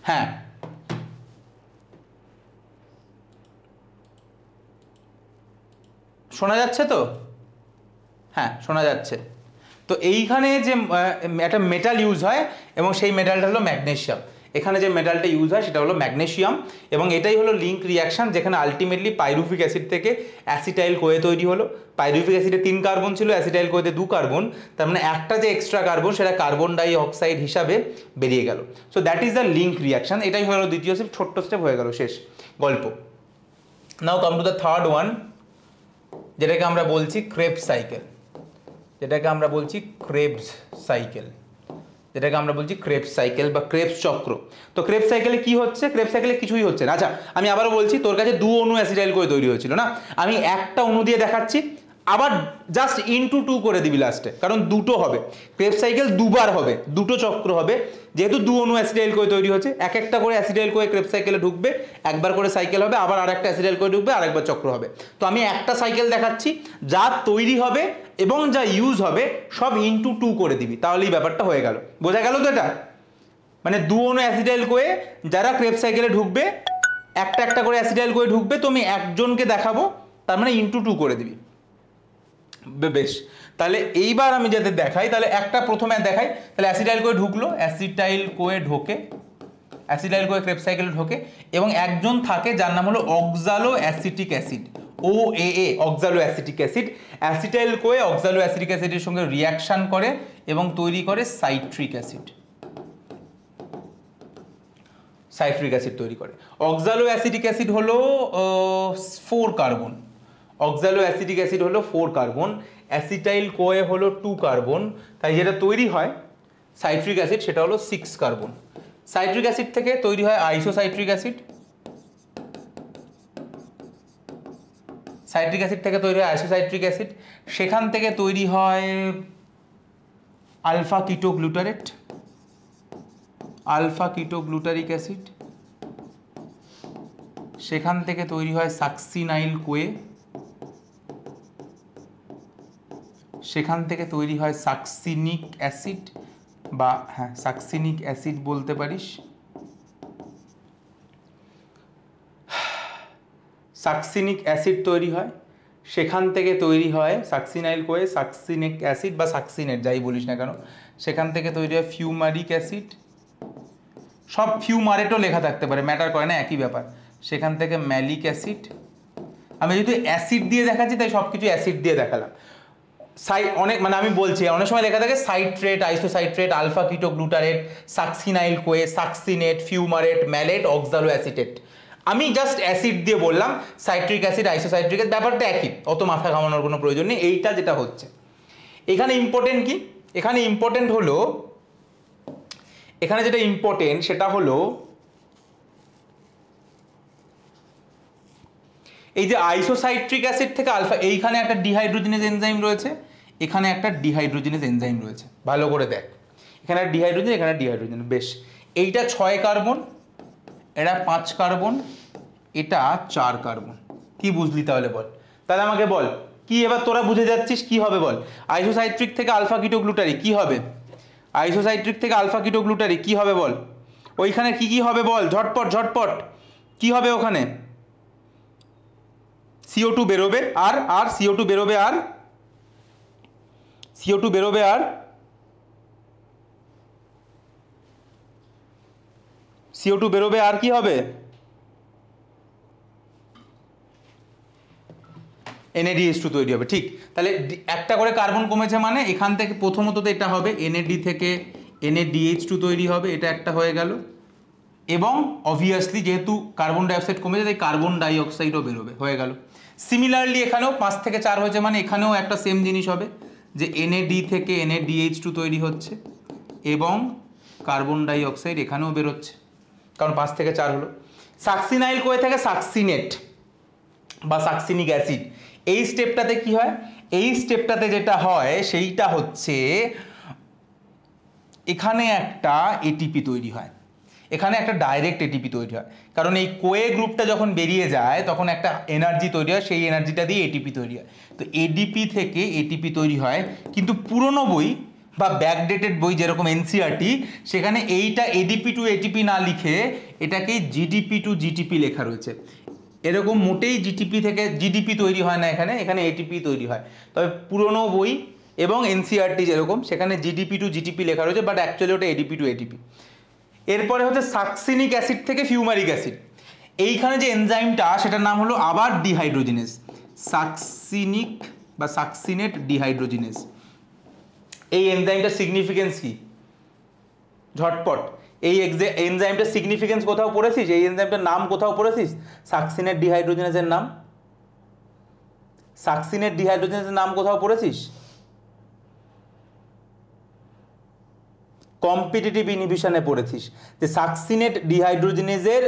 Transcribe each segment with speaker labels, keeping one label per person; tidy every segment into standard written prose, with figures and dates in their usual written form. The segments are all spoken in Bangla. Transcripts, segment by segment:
Speaker 1: হ্যাঁ শোনা যাচ্ছে তো? হ্যাঁ শোনা যাচ্ছে। তো এইখানে যে একটা মেটাল ইউজ হয় এবং সেই মেটালটা হলো ম্যাগনেসিয়াম। এখানে যে মেটালটা ইউজ হয় সেটা হলো ম্যাগনেসিয়াম এবং এটাই হলো লিঙ্ক রিয়াকশন, যেখানে আলটিমেটলি পাইরুভিক অ্যাসিড থেকে অ্যাসিটাইল কোয়ে তৈরি হলো। পাইরুভিক অ্যাসিডে 3 কার্বন ছিল, অ্যাসিটাইল কোয়েতে 2 কার্বন, তার মানে একটা যে এক্সট্রা কার্বন সেটা কার্বন ডাই অক্সাইড হিসাবে বেরিয়ে গেল। So that is the link reaction. এটাই হলো দ্বিতীয় স্টেপ, ছোট্ট স্টেপ হয়ে গেল, শেষ গল্প। Now come to the third one, যেটাকে আমরা বলছি ক্রেবস সাইকেল। যেটাকে আমরা বলছি ক্রেবস সাইকেল, যেটাকে আমরা বলছি ক্রেবস সাইকেল বা ক্রেবস চক্র। তো ক্রেবস সাইকেলে কি হচ্ছে? ক্রেবস সাইকেলে কিছুই হচ্ছে না। আচ্ছা আমি আবারও বলছি, তোর কাছে 2 অণু অ্যাসিটাইল করে তৈরি হয়েছিল না, আমি একটা অণু দিয়ে দেখাচ্ছি, আবার জাস্ট ইনটু 2 করে দিবি লাস্টে, কারণ দুটো হবে। ক্রেবস সাইকেল দুবার হবে, দুটো চক্র হবে, যেহেতু 2 অণু অ্যাসিটাইল করে তৈরি হচ্ছে, এক একটা করে অ্যাসিটাইল করে ক্রেবস সাইকেলে ঢুকবে, একবার করে সাইকেল হবে, আবার আরেকটা অ্যাসিটাইল করে ঢুকবে, আরেকবার চক্র হবে। তো আমি একটা সাইকেল দেখাচ্ছি, যা তৈরি হবে এবং যা ইউজ হবে সব ইনটু 2 করে দিবি, তাহলেই ব্যাপারটা হয়ে গেল। বোঝা গেল তো? এটা মানে 2 অণু অ্যাসিটাইল করে যারা ক্রেবস সাইকেলে ঢুকবে, একটা একটা করে অ্যাসিটাইল করে ঢুকবে, তো আমি একজনকে দেখাবো, তার মানে ইনটু 2 করে দিবি। বেশ, তাহলে এইবার আমি যাতে দেখাই, তাহলে একটা প্রথমে দেখাই। তাহলে অ্যাসিটাইল কোয়ে ঢুকলো, অ্যাসিটাইল কোয়ে ঢোকে, অ্যাসিটাইল কোয়ে ক্রেবস সাইকেলে ঢোকে এবং একজন থাকে যার নাম হলো অক্সালো acetic acid, OAA, অক্সালো acetic acid. Acetyl CoA অক্সালো acetic অ্যাসিডের সঙ্গে রিয়াকশন করে এবং তৈরি করে সাইট্রিক অ্যাসিড। সাইট্রিক অ্যাসিড তৈরি করে। অক্সালো অ্যাসিটিক অ্যাসিড হলো 4 কার্বন, অক্সালো অ্যাসিটিক অ্যাসিড হলো 4 কার্বন, অ্যাসিটাইল কোয়ে হলো 2 কার্বন, তাই যেটা তৈরি হয় সাইট্রিক অ্যাসিড সেটা হলো 6 কার্বন। সাইট্রিক অ্যাসিড থেকে তৈরি হয় আইসোসাইট্রিক অ্যাসিড, সাইট্রিক অ্যাসিড থেকে তৈরি হয় আইসোসাইট্রিক অ্যাসিড, সেখান থেকে তৈরি হয় আলফা কিটোগ্লুটারেট, আলফা কিটোগ্লুটারিক অ্যাসিড, সেখান থেকে তৈরি হয় সাকসিনাইল কোয়ে, সেখান থেকে তৈরি হয় সাকসিনিক অ্যাসিড বা হ্যাঁ সাকসিনিক অ্যাসিড বলতে পারিস, সাকসিনিক অ্যাসিড তৈরি হয়, সেখান থেকে তৈরি হয় সাকসিনাইল কোয়ে, সাকসিনিক অ্যাসিড বা সাকসিনেট যাই বলিস না কেন, সেখান থেকে তৈরি হয় ফিউমারিক অ্যাসিড, সব ফিউমারেটও লেখা থাকতে পারে, ম্যাটার করে না, একই ব্যাপার। সেখান থেকে ম্যালিক অ্যাসিড। আমি যেহেতু অ্যাসিড দিয়ে দেখাচ্ছি তাই সব কিছু অ্যাসিড দিয়ে দেখালাম। অনেক মানে আমি বলছি অনেক সময় লেখা থাকে citrate, আইসোসাইট্রেট, alpha কিটোগ্লুটারেট, succinyl Koi, succinate, fumarate, mallet, অক্সালো acetate. আমি জাস্ট অ্যাসিড দিয়ে বললাম, সাইট্রিক অ্যাসিড, আইসোসাইট্রিক, ব্যাপারটা একই, অত মাথা ঘামানোর কোনো প্রয়োজন নেই। এইটা যেটা হচ্ছে এখানে ইম্পর্টেন্ট কি, এখানে ইম্পর্টেন্ট হলো, এখানে যেটা ইম্পর্টেন্ট সেটা হলো এই যে আইসোসাইট্রিক অ্যাসিড থেকে আলফা, এইখানে একটা ডিহাইড্রোজেনেজ এনজাইম রয়েছে, এখানে একটা ডিহাইড্রোজেনেজ এনজাইম রয়েছে, ভালো করে দেখ, এখানে ডিহাইড্রোজেন, এখানে ডিহাইড্রোজেন। বেশ, এইটা 6 কার্বন, এটা 5 কার্বন, এটা 4 কার্বন। কি বুঝলি তাহলে বল? তাহলে আমাকে বল কি, এবার তোরা বুঝে যাচ্ছিস কি হবে বল? আইসোসাইট্রিক থেকে আলফা কিটোগ্লুটারি কি হবে? আইসোসাইট্রিক থেকে আলফা কিটোগ্লুটারি কি হবে বল? ওইখানে কি কি হবে বল? ঝটপট ঝটপট কি হবে ওখানে? CO2 বেরোবে, আর আর CO2 বেরোবে, আর CO2 বেরোবে, আর CO2 বেরোবে, আর কি হবে? NADH2 তৈরি হবে। ঠিক, তাহলে একটা করে কার্বন কমেছে মানে এখান থেকে প্রথমত তো এটা হবে NAD থেকে NADH2 তৈরি হবে, এটা একটা হয়ে গেল, এবং অবভিয়াসলি যেহেতু কার্বন ডাইঅক্সাইড কমেছে তাই কার্বন ডাইঅক্সাইডও বেরোবে, হয়ে গেল। সিমিলারলি এখানেও 5 থেকে 4 হয়েছে মানে এখানেও একটা সেম জিনিস হবে, যে NAD থেকে NADH2 তৈরি হচ্ছে এবং কার্বন ডাইঅক্সাইড এখানেও বেরোচ্ছে, কারণ 5 থেকে 4 হলো। সাকসিনাইল কোয়ে থেকে সাকসিনেট বা সাকসিনিক অ্যাসিড, এই স্টেপটাতে কি হয়? এই স্টেপটাতে যেটা হয় সেইটা হচ্ছে এখানে একটা এটিপি তৈরি হয়, এখানে একটা ডাইরেক্ট এটিপি তৈরি হয়, কারণ এই কোয়ে গ্রুপটা যখন বেরিয়ে যায় তখন একটা এনার্জি তৈরি হয়, সেই এনার্জিটা দিয়ে এটিপি তৈরি হয়। তো এডিপি থেকে এটিপি তৈরি হয়, কিন্তু পুরনো বই বা ব্যাকডেটেড বই যেরকম এনসিইআরটি, সেখানে এইটা এডিপি টু এটিপি না লিখে এটাকে জিডিপি টু জিটিপি লেখা রয়েছে। এরকম মোটেই জিটিপি থেকে জিডিপি তৈরি হয় না, এখানে এখানে এটিপি তৈরি হয়। তবে পুরনো বই এবং এনসিইআরটি যেরকম সেখানে জিডিপি টু জিটিপি লেখা রয়েছে, বাট অ্যাকচুয়ালি ওটা এডিপি টু এটিপি। এরপরে হচ্ছে সাকসিনিক অ্যাসিড থেকে ফিউমারিক অ্যাসিড। এইখানে যে এনজাইমটা সেটার নাম হলো আবার ডিহাইড্রোজিনেস, সাকসিনিক বা সাকসিনেট ডিহাইড্রোজিনেস। এই এনজাইমটার সিগনিফিকেন্স কি? ঝটপট এই এনজাইমটার সিগনিফিকেন্স কোথাও পড়েছিস? এই এনজাইমটার নাম কোথাও পড়েছিস? সাকসিনেট ডিহাইড্রোজিনেসের নাম, সাকসিনেট ডিহাইড্রোজিনেসের নাম কোথাও পড়েছিস? কম্পিটিটিভ ইনহিবিশনে পড়েছিস যে সাকসিনেট ডিহাইড্রোজিনেজের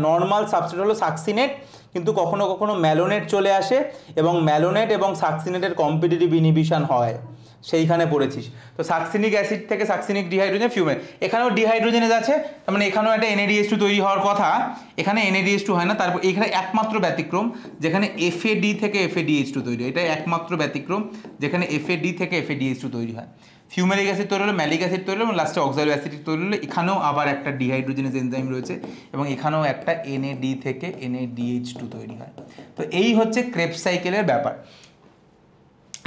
Speaker 1: নর্মাল সাবস্ট্রেট হলো সাকসিনেট, কিন্তু কখনো কখনো ম্যালোনেট চলে আসে এবং ম্যালোনেট এবং সাকসিনেটের কম্পিটিটিভ ইনহিবিশন হয়, সেইখানে পড়েছিস। তো সাকসিনিক অ্যাসিড থেকে সাকসিনিক ডিহাইড্রোজেন ফিউমেন, এখানেও ডিহাইড্রোজেনেজ আছে, তার মানে এখানেও একটা NADH2 তৈরি হওয়ার কথা, এখানে NADH2 হয় না। তারপর এখানে একমাত্র ব্যতিক্রম যেখানে FAD থেকে FADH2 তৈরি হয়, এটা একমাত্র ব্যতিক্রম যেখানে FAD থেকে FADH2 তৈরি হয়। ফিউমেরিক অ্যাসিড তৈরি হলো, ম্যালিক অ্যাসিড তৈরি হলো এবং লাস্টে অক্সালো অ্যাসিড তৈরি হলো। এখানেও আবার একটা ডিহাইড্রোজেনেজ এনজাইম রয়েছে এবং এখানেও একটা NAD থেকে NADH2 তৈরি হয়। তো এই হচ্ছে ক্রেবস সাইকেলের ব্যাপার।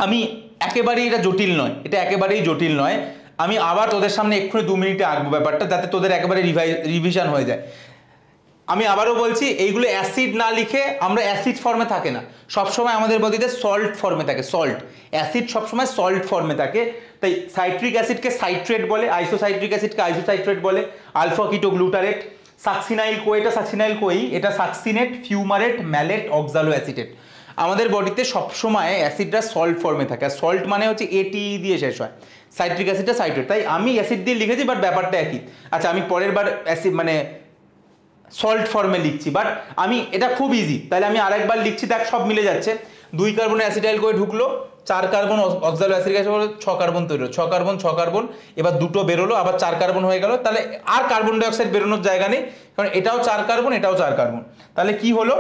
Speaker 1: আমি একেবারেই এটা জটিল নয়, এটা একেবারেই জটিল নয়। আমি আবার তোদের সামনে এক্ষুনি 2 মিনিটে আঁকবো ব্যাপারটা, যাতে তোদের একেবারে রিভিশন হয়ে যায়। আমি আবারও বলছি, এইগুলো অ্যাসিড না লিখে, আমরা অ্যাসিড ফর্মে থাকে না, সবসময় আমাদের বডিতে সল্ট ফর্মে থাকে, সল্ট। অ্যাসিড সবসময় সল্ট ফর্মে থাকে, তাই সাইট্রিক অ্যাসিডকে সাইট্রেট বলে, আইসোসাইট্রিক অ্যাসিডকে আইসোসাইট্রেট বলে, আলফা কিটোগ্লুটারেট, সাকসিনাইল কোয়েটা সাকসিনাইল কোই, এটা সাকসিনেট, ফিউমারেট, ম্যালেট, অক্সালো অ্যাসিটেট। আমাদের বডিতে সবসময় অ্যাসিডটা সল্ট ফর্মে থাকে, আর সল্ট মানে হচ্ছে ATE দিয়ে শেষ হয়, সাইট্রিক অ্যাসিডটা সাইট্রেট। তাই আমি অ্যাসিড দিয়ে লিখেছি, বাট ব্যাপারটা একই। আচ্ছা, আমি পরের বার অ্যাসিড মানে সল্ট ফর্মে লিখছি, বাট আমি এটা খুব ইজি, তাহলে আমি আরেকবার লিখছি, দেখ সব মিলে যাচ্ছে। 2 কার্বন অ্যাসিটাইল করে ঢুকলো, 4 কার্বন অক্সালো অ্যাসিড গ্যাস হলো, 6 কার্বন তৈরি হলো, 6 কার্বন 6 কার্বন, এবার 2টো বেরোলো, আবার 4 কার্বন হয়ে গেল। তাহলে আর কার্বন ডাইঅক্সাইড বেরোনোর জায়গা নেই, কারণ এটাও 4 কার্বন, এটাও 4 কার্বন। তাহলে কি হলো?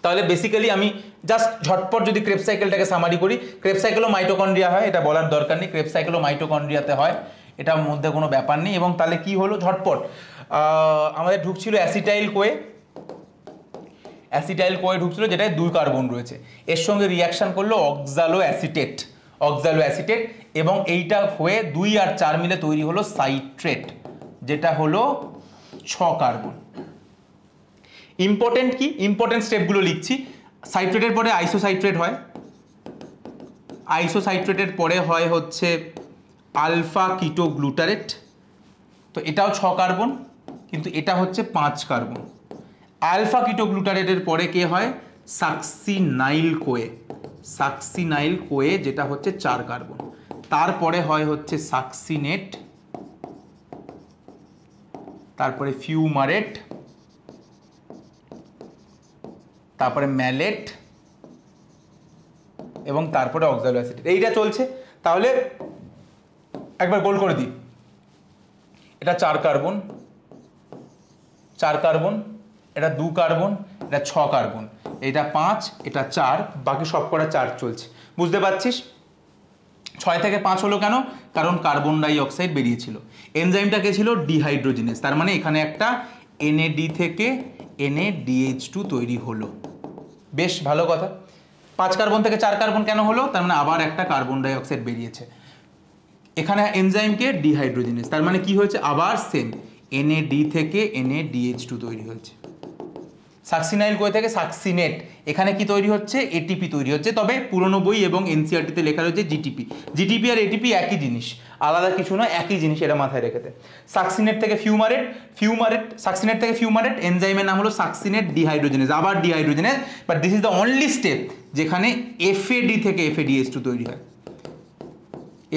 Speaker 1: তাহলে বেসিক্যালি আমি জাস্ট ঝটপট যদি ক্রেবস সাইকেলটাকে সামারি করি, ক্রেবস সাইকেলও মাইটোকন্ড্রিয়া হয়, এটা বলার দরকার নেই, ক্রেবস সাইকেলও মাইটোকন্ড্রিয়াতে হয়, এটার মধ্যে কোনো ব্যাপার নেই। এবং তাহলে কি হলো ঝটপট, আমাদের ঢুকছিল অ্যাসিটাইল কোয়ে, অ্যাসিটাইল কোয়ে ঢুকছিল, যেটায় 2 কার্বন রয়েছে, এর সঙ্গে রিয়াকশন করলো অক্সালো অ্যাসিটেট, অক্সালো অ্যাসিটেট, এবং এইটা হয়ে 2 আর 4 মিলে তৈরি হলো সাইট্রেট, যেটা হলো 6 কার্বন। ইম্পর্টেন্ট কি? ইম্পর্টেন্ট স্টেপগুলো লিখছি। সাইট্রেটের পরে আইসোসাইট্রেট হয়, আইসোসাইট্রেটের পরে হয় হচ্ছে আলফা কিটোগ্লুটারেট, তো এটাও 6 কার্বন, কিন্তু এটা হচ্ছে 5 কার্বন। আলফা কিটোগ্লুটারেটের পরে কে হয়? সাকসিনাইল কোয়ে, সাকসিনাইল কোয়ে, যেটা হচ্ছে 4 কার্বন। তারপরে হয় হচ্ছে সাকসিনেট, তারপরে ফিউমারেট, তারপরে ম্যালেট, এবং তারপরে অক্সালো অ্যাসিড। এইটা চলছে। তাহলে একবার গোল করে দিই, এটা 4 কার্বন, 4 কার্বন, এটা 2 কার্বন, এটা 6 কার্বন, এটা 5, এটা 4, বাকি সব কটা 4 চলছে। বুঝতে পারছিস? 6 থেকে 5 হলো কেন? কারণ কার্বন ডাই অক্সাইড বেরিয়েছিল। এনজাইমটা কে ছিল? ডিহাইড্রোজিনেস, তার মানে এখানে একটা NAD থেকে NADH2 তৈরি হলো। বেশ ভালো কথা। 5 কার্বন থেকে 4 কার্বন কেন হলো? তার মানে আবার একটা কার্বন ডাই অক্সাইড বেরিয়েছে। এখানে এনজাইমকে ডিহাইড্রোজিনেস, তার মানে কি হয়েছে? আবার সেম NAD থেকে NADH2 তৈরি হয়েছে। সাকসিনাইল কোয়ে থেকে সাকসিনেট, এখানে কি তৈরি হচ্ছে? ATP তৈরি হচ্ছে। তবে পুরনো বই এবং NCERT-তে লেখা রয়েছে GTP। GTP আর ATP একই জিনিস, আলাদা কিছু নয়, একই জিনিস, এটা মাথায় রেখেতে। সাকসিনেট থেকে ফিউমারেট, ফিউমারেট, সাকসিনেট থেকে ফিউমারেট, এনজাইমের নাম হলো সাকসিনেট ডিহাইড্রোজেনেস, আবার dehydrogenase, but this is the only step যেখানে FAD থেকে FADH2 তৈরি হয়,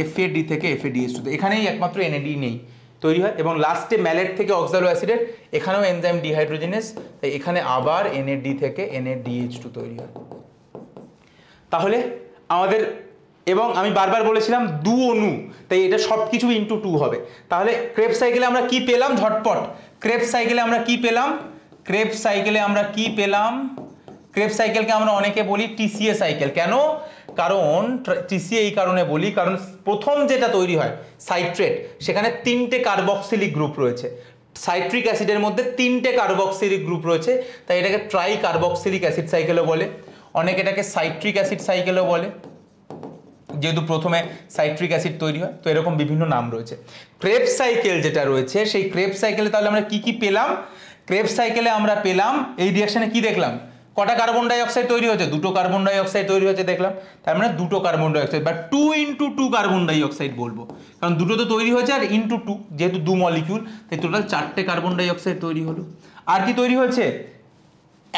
Speaker 1: FAD থেকে FADH2, এখানেই একমাত্র NAD নেই, তৈরি হয়। এবং লাস্টে ম্যালেট থেকে অক্সালো অ্যাসিডের, এখানেও এনজাইম ডিহাইড্রোজেনেস, তাই এখানে আবার NAD থেকে NADH2 তৈরি হয়। তাহলে আমাদের, এবং আমি বারবার বলেছিলাম 2 অণু, তাই এটা সব কিছু ইনটু 2 হবে। তাহলে ক্রেবস সাইকেলে আমরা কি পেলাম? ঝটপট ক্রেবস সাইকেলে আমরা কি পেলাম? ক্রেবস সাইকেলে আমরা কি পেলাম? ক্রেবস সাইকেলকে আমরা অনেকে বলি TCA সাইকেল। কেন? কারণ টিসিএ এই কারণে বলি, কারণ প্রথম যেটা তৈরি হয় সাইট্রেট, সেখানে 3টে কার্বক্সিলিক গ্রুপ রয়েছে। সাইট্রিক অ্যাসিডের মধ্যে 3টে কার্বক্সিলিক গ্রুপ রয়েছে, তাই এটাকে ট্রাই কার্বক্সিলিক অ্যাসিড সাইকেলও বলে, অনেকে এটাকে সাইট্রিক অ্যাসিড সাইকেলও বলে, যেহেতু প্রথমে সাইট্রিক অ্যাসিড তৈরি হয়। তো এরকম বিভিন্ন নাম রয়েছে। ক্রেবস সাইকেল যেটা রয়েছে, সেই ক্রেবস সাইকেলে তাহলে আমরা কি কি পেলাম? ক্রেবস সাইকেলে আমরা পেলাম এই রিঅ্যাকশনে কি দেখলাম, কটা কার্বন ডাই অক্সাইড তৈরি হচ্ছে, 2টো কার্বন ডাই অক্সাইড তৈরি হচ্ছে দেখলাম। তার মানে 2টো কার্বন ডাই অক্সাইড বা 2 × 2 কার্বন ডাই অক্সাইড বলবো, কারণ 2টো তো তৈরি হয়েছে, আর × 2 যেহেতু 2 মলিকিউল, তাই টোটাল 4টে কার্বন ডাই অক্সাইড তৈরি হলো। আর কি তৈরি হয়েছে?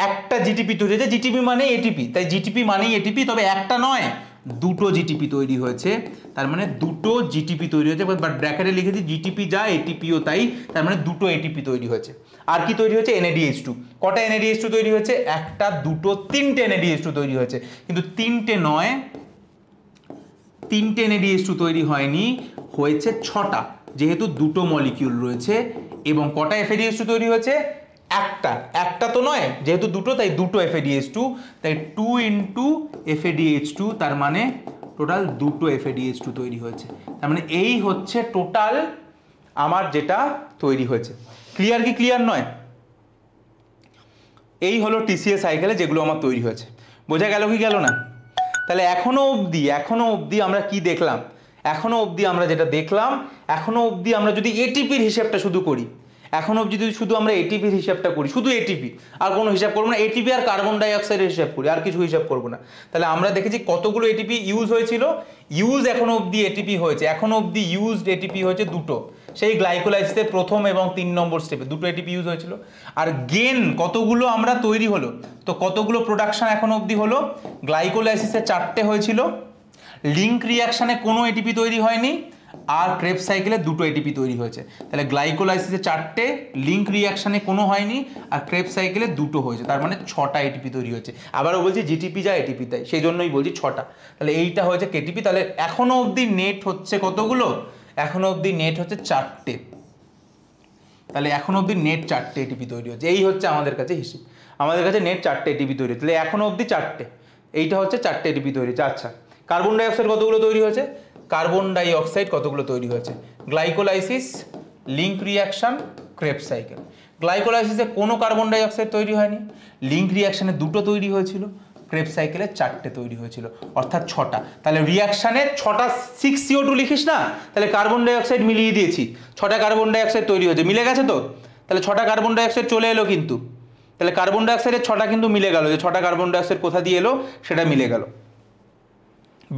Speaker 1: একটা জিটিপি তৈরি হয়েছে। জিটিপি মানে এটিপি, তাই জিটিপি মানেই এটিপি, তবে একটা নয় 2টো জিটিপি তৈরি হয়েছে। তার মানে 2টো জিটিপি তৈরি হয়েছে, বাট ব্র্যাকেটে লিখেছি জিটিপি যা এটিপিও তাই, তার মানে 2টো এটিপি তৈরি হয়েছে। আর কি তৈরি হয়েছে? NADH2। কটা NADH2 তৈরি হয়েছে? একটা, দুটো, 3টে NADH2 তৈরি হয়েছে, কিন্তু 3টে নয়, 3টে NADH2 তৈরি হয়নি, হয়েছে 6টা, যেহেতু 2টো মলিকিউল রয়েছে। এবং কটা FADH2 তৈরি হয়েছে? একটা তো নয়, যেহেতু 2টো তাই 2টো FADH2, তাই 2 × FADH2, তার মানে টোটাল 2টো FADH2 তৈরি হয়েছে। তার মানে এই হচ্ছে টোটাল আমার যেটা তৈরি হয়েছে। ক্লিয়ার কি ক্লিয়ার নয়? এই হলো টিসিএ সাইকেলে যেগুলো আমার তৈরি হয়েছে। বোঝা গেল কি গেল না? তাহলে এখনো অবধি আমরা কি দেখলাম? এখনো অবধি আমরা যেটা দেখলাম, এখনো অবধি আমরা যদি এটিপির হিসাবটা শুধু করি, এখন অবধি যদি শুধু আমরা এটিপির হিসাবটা করি, শুধু এটিপি, আর কোনো হিসাব করবো না, এটিপি আর কার্বন ডাই অক্সাইডের হিসাব করি, আর কিছু হিসাব করবো না, তাহলে আমরা দেখেছি কতগুলো এটিপি ইউজ হয়েছিল। এখনো অবধি এটিপি হয়েছে, এখনো অবধি ইউজড এটিপি হয়েছে 2টো, সেই গ্লাইকোলাইসিসের প্রথম এবং 3 নম্বর স্টেপে 2টো এটিপি ইউজ হয়েছিল। আর গেন কতগুলো আমরা তৈরি হলো, তো কতগুলো প্রোডাকশন এখনো অবধি হলো? গ্লাইকোলাইসিসে 4টে হয়েছিল, লিঙ্ক রিয়াকশানে কোনো এটিপি তৈরি হয়নি, আর ক্রেবস সাইকেলে 2টো এটিপি তৈরি হয়েছে। তাহলে গ্লাইকোলাইসিসে 4টে, লিঙ্ক রিয়াকশানে কোনো হয়নি, আর ক্রেবস সাইকেলে 2টো হয়েছে, তার মানে 6টা এটিপি তৈরি হয়েছে। আবারও বলছি জিটিপি যা এটিপি তাই, সেই জন্যই বলছি 6টা। তাহলে এইটা হয়েছে কেটিপি। তাহলে এখনো অবধি নেট হচ্ছে কতগুলো? এখনো অবধি নেট হচ্ছে 4টে। তাহলে এখনো অবধি নেট 4টে এটিপি তৈরি হচ্ছে। এই হচ্ছে আমাদের কাছে হিসেব, আমাদের কাছে নেট 4টে এটিপি তৈরি হচ্ছে। তাহলে এখনো অবধি 4টে, এইটা হচ্ছে 4টে এটিপি তৈরি হচ্ছে। আচ্ছা, কার্বন ডাই অক্সাইড কতগুলো তৈরি হয়েছে? কার্বন ডাই অক্সাইড কতগুলো তৈরি হয়েছে? Glycolysis, link reaction, Krebs cycle. গ্লাইকোলাইসিসে কোনো কার্বন ডাই অক্সাইড তৈরি হয়নি, লিঙ্ক রিয়াকশানে 2টো তৈরি হয়েছিল, ক্রেবস সাইকেলে 4টে তৈরি হয়েছিল, অর্থাৎ 6টা। তাহলে রিয়াকশানে 6টা 6CO2 লিখিস না, তাহলে কার্বন ডাই অক্সাইড মিলিয়ে দিয়েছি, 6টা কার্বন ডাই অক্সাইড তৈরি হয়েছে, মিলে গেছে তো? তাহলে 6টা কার্বন ডাই অক্সাইড চলে এলো কিন্তু, তাহলে কার্বন ডাই অক্সাইডের 6টা কিন্তু মিলে গেল, যে 6টা কার্বন ডাই অক্সাইড কোথা দিয়ে এলো সেটা মিলে গেল।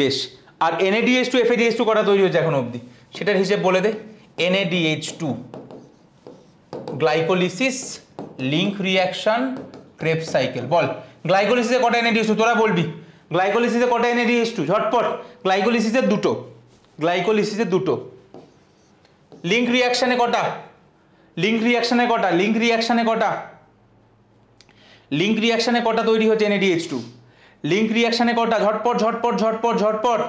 Speaker 1: বেশ, আর NADH2 FADH2 কটা তৈরি হয়েছে এখন অবধি, সেটার হিসেব বলে দে। NADH2, glycolysis, link reaction, Krebs cycle. বল গ্লাইকোলিসিসে কটা NADH2? তোরা বলবি গ্লাইকোলিসিসে কটা NADH2, ঝটপট। গ্লাইকোলিসিসে 2টো, গ্লাইকোলিসিসে 2টো। লিঙ্ক রিয়াকশনে কটা? লিঙ্ক রিয়াকশনে কটা? লিঙ্ক রিয়াকশনে কটা? লিঙ্ক রিয়াকশনে কটা তৈরি হচ্ছে NADH2? লিঙ্ক রিয়াকশনে কটা? ঝটপট ঝটপট ঝটপট ঝটপট।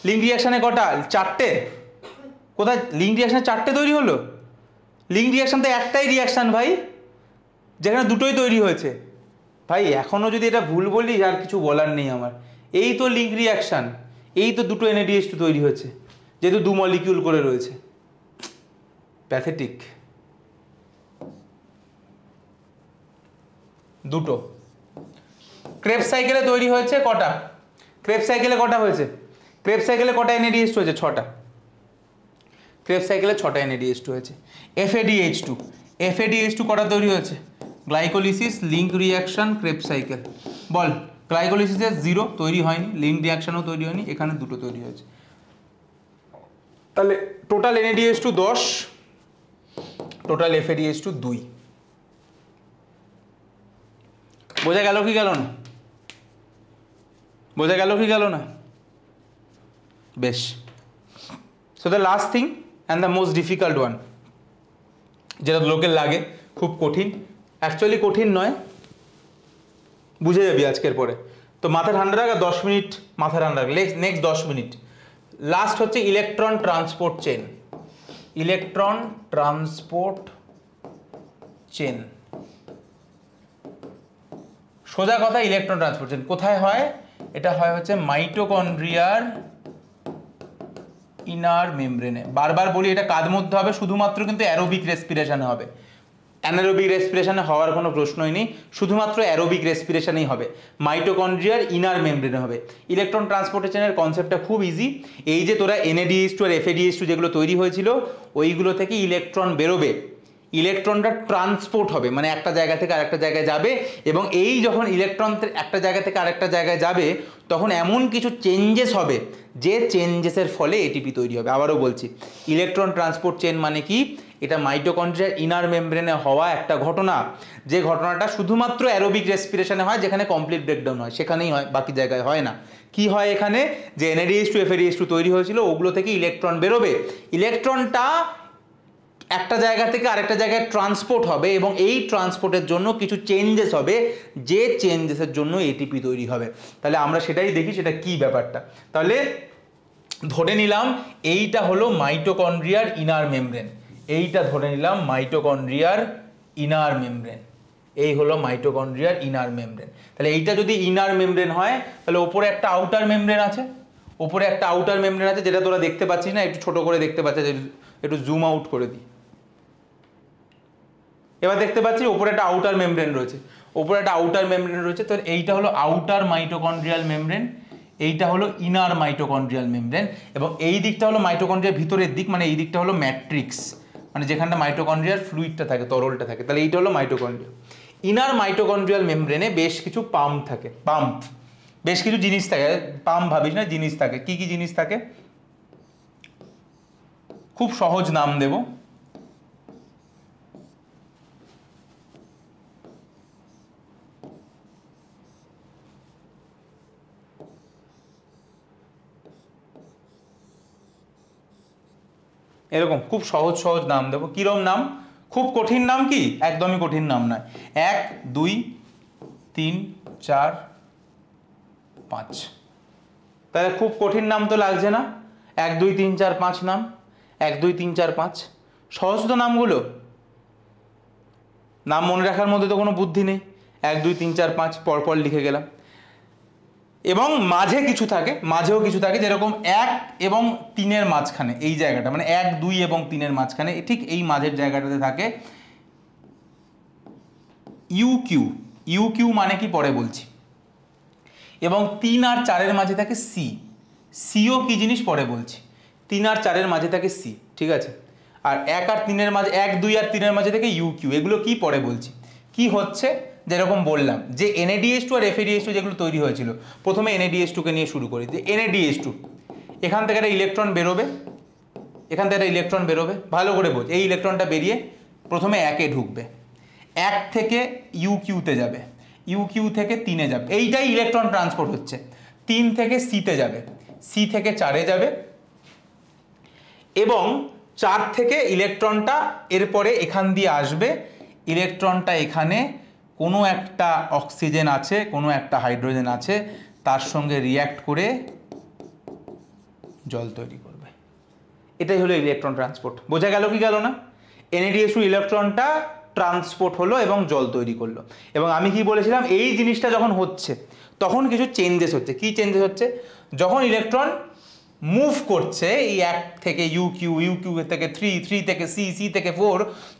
Speaker 1: লিঙ্ক রিয়াকশনে কটা? 4টে। কোথায় লিঙ্ক রিয়াকশনে 4টে তৈরি হলো? লিঙ্ক রিয়াকশন তো একটাই রিয়াকশন ভাই, যেখানে 2টোই তৈরি হয়েছে। ভাই এখনও যদি এটা ভুল বলি আর কিছু বলার নেই আমার। এই তো লিঙ্ক রিয়াকশন, এই তো 2টো NADH2 তৈরি হয়েছে, যেহেতু 2 মলিকিউল করে রয়েছে। প্যাথেটিক। 2টো। ক্রেবস সাইকেলে তৈরি হয়েছে কটা? ক্রেবস সাইকেলে কটা হয়েছে? ক্রেবস সাইকেলে কটা NADH2 হয়েছে? 6টা। ক্রেবস সাইকেলে 6টা NADH2 হয়েছে। FADH2, FADH2 কটা তৈরি হয়েছে? Glycolysis, link reaction, Krebs cycle. বল গ্লাইকোলিসিসে 0 তৈরি হয়নি, লিঙ্ক রিয়াকশনও তৈরি হয়নি, এখানে 2টো তৈরি হয়েছে। তাহলে টোটাল NADH2 10, টোটাল FADH2 2। বোঝা গেল কি গেল না? বোঝা গেল কি গেল না? বেশ। So the last thing and the most difficult one, যেটা লোকের লাগে খুব কঠিন, অ্যাকচুয়ালি কঠিন নয়, বুঝে যাবি আজকের পরে। তো মাথা ঠান্ডা রাখ, 10 মিনিট মাথা ঠান্ডা রাখ, নেক্সট 10 মিনিট। লাস্ট হচ্ছে electron transport chain. Electron transport chain, সোজা কথা ইলেকট্রন ট্রান্সপোর্ট চেন কোথায় হয়? এটা হয় হচ্ছে মাইটোকন্ড্রিয়ার ইনার মেমব্রেনে। বারবার বলি এটা কার মধ্যে হবে, শুধুমাত্র কিন্তু অ্যারোবিক রেসপিরেশনে হবে, অ্যানারোবিক রেসপিরেশনে হওয়ার কোনো প্রশ্নই নেই, শুধুমাত্র অ্যারোবিক রেসপিরেশনেই হবে, মাইটোকন্ড্রিয়ার ইনার মেমব্রেনে হবে। ইলেকট্রন ট্রান্সপোর্টেশনের কনসেপ্টটা খুব ইজি। এই যে তোরা NADH2 আর FADH2 যেগুলো তৈরি হয়েছিল ওইগুলো থেকে ইলেকট্রন বেরোবে, ইলেকট্রনটা ট্রান্সপোর্ট হবে, মানে একটা জায়গা থেকে আরেকটা জায়গায় যাবে, এবং এই যখন ইলেকট্রন একটা জায়গা থেকে আরেকটা জায়গায় যাবে তখন এমন কিছু চেঞ্জেস হবে যে চেঞ্জেসের ফলে এটিপি তৈরি হবে। আবারও বলছি, ইলেকট্রন ট্রান্সপোর্ট চেন মানে কি, এটা মাইটোকন্ড্রিয়ার ইনার মেমব্রেনে হওয়া একটা ঘটনা, যে ঘটনাটা শুধুমাত্র অ্যারোবিক রেসপিরেশনে হয়, যেখানে কমপ্লিট ব্রেকডাউন হয় সেখানেই হয়, বাকি জায়গায় হয় না। কি হয় এখানে, যে NADH2 FADH2 তৈরি হয়েছিল ওগুলো থেকে ইলেকট্রন বেরোবে, ইলেকট্রনটা একটা জায়গা থেকে আরেকটা জায়গায় ট্রান্সপোর্ট হবে এবং এই ট্রান্সপোর্টের জন্য কিছু চেঞ্জেস হবে, যে চেঞ্জেসের জন্য এটিপি তৈরি হবে। তাহলে আমরা সেটাই দেখি সেটা কি ব্যাপারটা। তাহলে ধরে নিলাম এইটা হলো মাইটোকন্ড্রিয়ার ইনার মেমব্রেন, এইটা ধরে নিলাম মাইটোকন্ড্রিয়ার ইনার মেমব্রেন, এই হলো মাইটোকন্ড্রিয়ার ইনার মেমব্রেন। তাহলে এইটা যদি ইনার মেমব্রেন হয় তাহলে ওপরে একটা আউটার মেমব্রেন আছে, ওপরে একটা আউটার মেমব্রেন আছে যেটা তোরা দেখতে পাচ্ছিস না, একটু ছোট করে দেখতে পাচ্ছিস, একটু জুম আউট করে দিই। এবার দেখতে পাচ্ছি ওপরে একটা আউটার মেমব্রেন রয়েছে, ওপরে একটা আউটার মেমব্রেন রয়েছে। তো এইটা হলো আউটার মাইটোকন্ড্রিয়াল মেমব্রেন, এইটা হলো ইনার মাইটোকন্ড্রিয়াল মেমব্রেন, এবং এই দিকটা হলো মাইটোকন্ড্রিয়ার ভিতরের দিক, মানে এই দিকটা হলো ম্যাট্রিক্স, মানে যেখানটা মাইটোকন্ড্রিয়ার ফ্লুইডটা থাকে, তরলটা থাকে। তাহলে এইটা হলো মাইটোকন্ড্রিয়া। ইনার মাইটোকন্ড্রিয়াল মেমব্রেনে বেশ কিছু পাম্প থাকে, পাম্প, বেশ কিছু জিনিস থাকে, পাম্প ভাবিস না, জিনিস থাকে। কি কি জিনিস থাকে, খুব সহজ নাম দেব, এরকম খুব সহজ সহজ নাম দেবো। কিরম নাম, খুব কঠিন নাম কি, একদমই কঠিন নাম নয়। 1 2 3 4 5, তাহলে খুব কঠিন নাম তো লাগছে না, 1 2 3 4 5 নাম, 1 2 3 4 5, সহজ তো নামগুলো, নাম মনে রাখার মধ্যে তো কোনো বুদ্ধি নেই। 1 2 3 4 5 পরপর লিখে গেলাম, এবং মাঝে কিছু থাকে, মাঝেও কিছু থাকে, যেরকম 1 এবং 3-এর মাঝখানে এই জায়গাটা, মানে 1 2 এবং 3-এর মাঝখানে ঠিক এই মাঝের জায়গাটাতে থাকে ইউকিউ। ইউকিউ মানে কি পরে বলছি। এবং 3 আর 4-এর মাঝে থাকে সি, সিও কি জিনিস পরে বলছি। 3 আর 4-এর মাঝে থাকে সি, ঠিক আছে। আর 1 আর 3-এর মাঝে, 1 2 আর 3-এর মাঝে থেকে ইউকিউ, এগুলো কি পরে বলছি। কি হচ্ছে, যেরকম বললাম যে NADH2 আর FADH2 যেগুলো তৈরি হয়েছিল, প্রথমে NADH2 কে নিয়ে শুরু করি। যে NADH2, এখান থেকে একটা ইলেকট্রন বেরোবে, এখান থেকে একটা ইলেকট্রন বেরোবে, ভালো করে বোঝ, এই ইলেকট্রনটা বেরিয়ে প্রথমে 1-এ ঢুকবে, 1 থেকে ইউকিউতে যাবে, ইউকিউ থেকে 3-এ যাবে, এইটাই ইলেকট্রন ট্রান্সপোর্ট হচ্ছে। 3 থেকে সিতে যাবে, সি থেকে 4-এ যাবে, এবং 4 থেকে ইলেকট্রনটা এরপরে এখান দিয়ে আসবে, ইলেকট্রনটা এখানে কোনো একটা অক্সিজেন আছে, কোনো একটা হাইড্রোজেন আছে, তার সঙ্গে রিয়্যাক্ট করে জল তৈরি করবে। এটাই হলো ইলেকট্রন ট্রান্সপোর্ট। বোঝা গেল কি গেল না, NADH2 ইলেকট্রনটা ট্রান্সপোর্ট হলো এবং জল তৈরি করলো। এবং আমি কি বলেছিলাম, এই জিনিসটা যখন হচ্ছে তখন কিছু চেঞ্জেস হচ্ছে। কি চেঞ্জেস হচ্ছে, যখন ইলেকট্রন মুভ করছে এই 1 থেকে ইউকিউ, ইউকিউ থেকে 3, 3 থেকে সি, সি থেকে 4,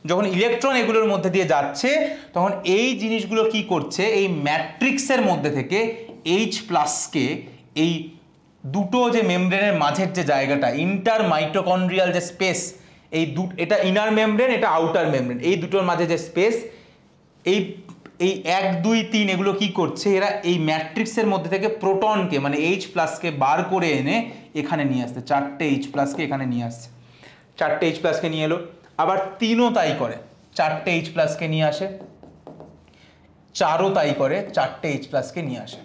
Speaker 1: যখন ইলেকট্রন এগুলোর মধ্যে দিয়ে যাচ্ছে তখন এই জিনিসগুলো কি করছে, এই ম্যাট্রিক্সের মধ্যে থেকে H+কে, এই দুটো যে মেমব্রেনের মাঝের যে জায়গাটা, ইন্টার মাইটোকন্ড্রিয়াল যে স্পেস, এই এটা ইনার মেমব্রেন, এটা আউটার মেমব্রেন, এই দুটোর মাঝে যে স্পেস, এই 1 2 3 এগুলো কি করছে, এরা এই ম্যাট্রিক্সের মধ্যে থেকে প্রোটনকে, মানে H+কে বার করে এনে এখানে নিয়ে আসছে, 4টে H+কে এখানে নিয়ে আসছে, 4টে H+কে নিয়ে এলো। আবার 3ও তাই করে, 4টে H+কে নিয়ে আসে, 4ও তাই করে, 4টে H+কে নিয়ে আসে।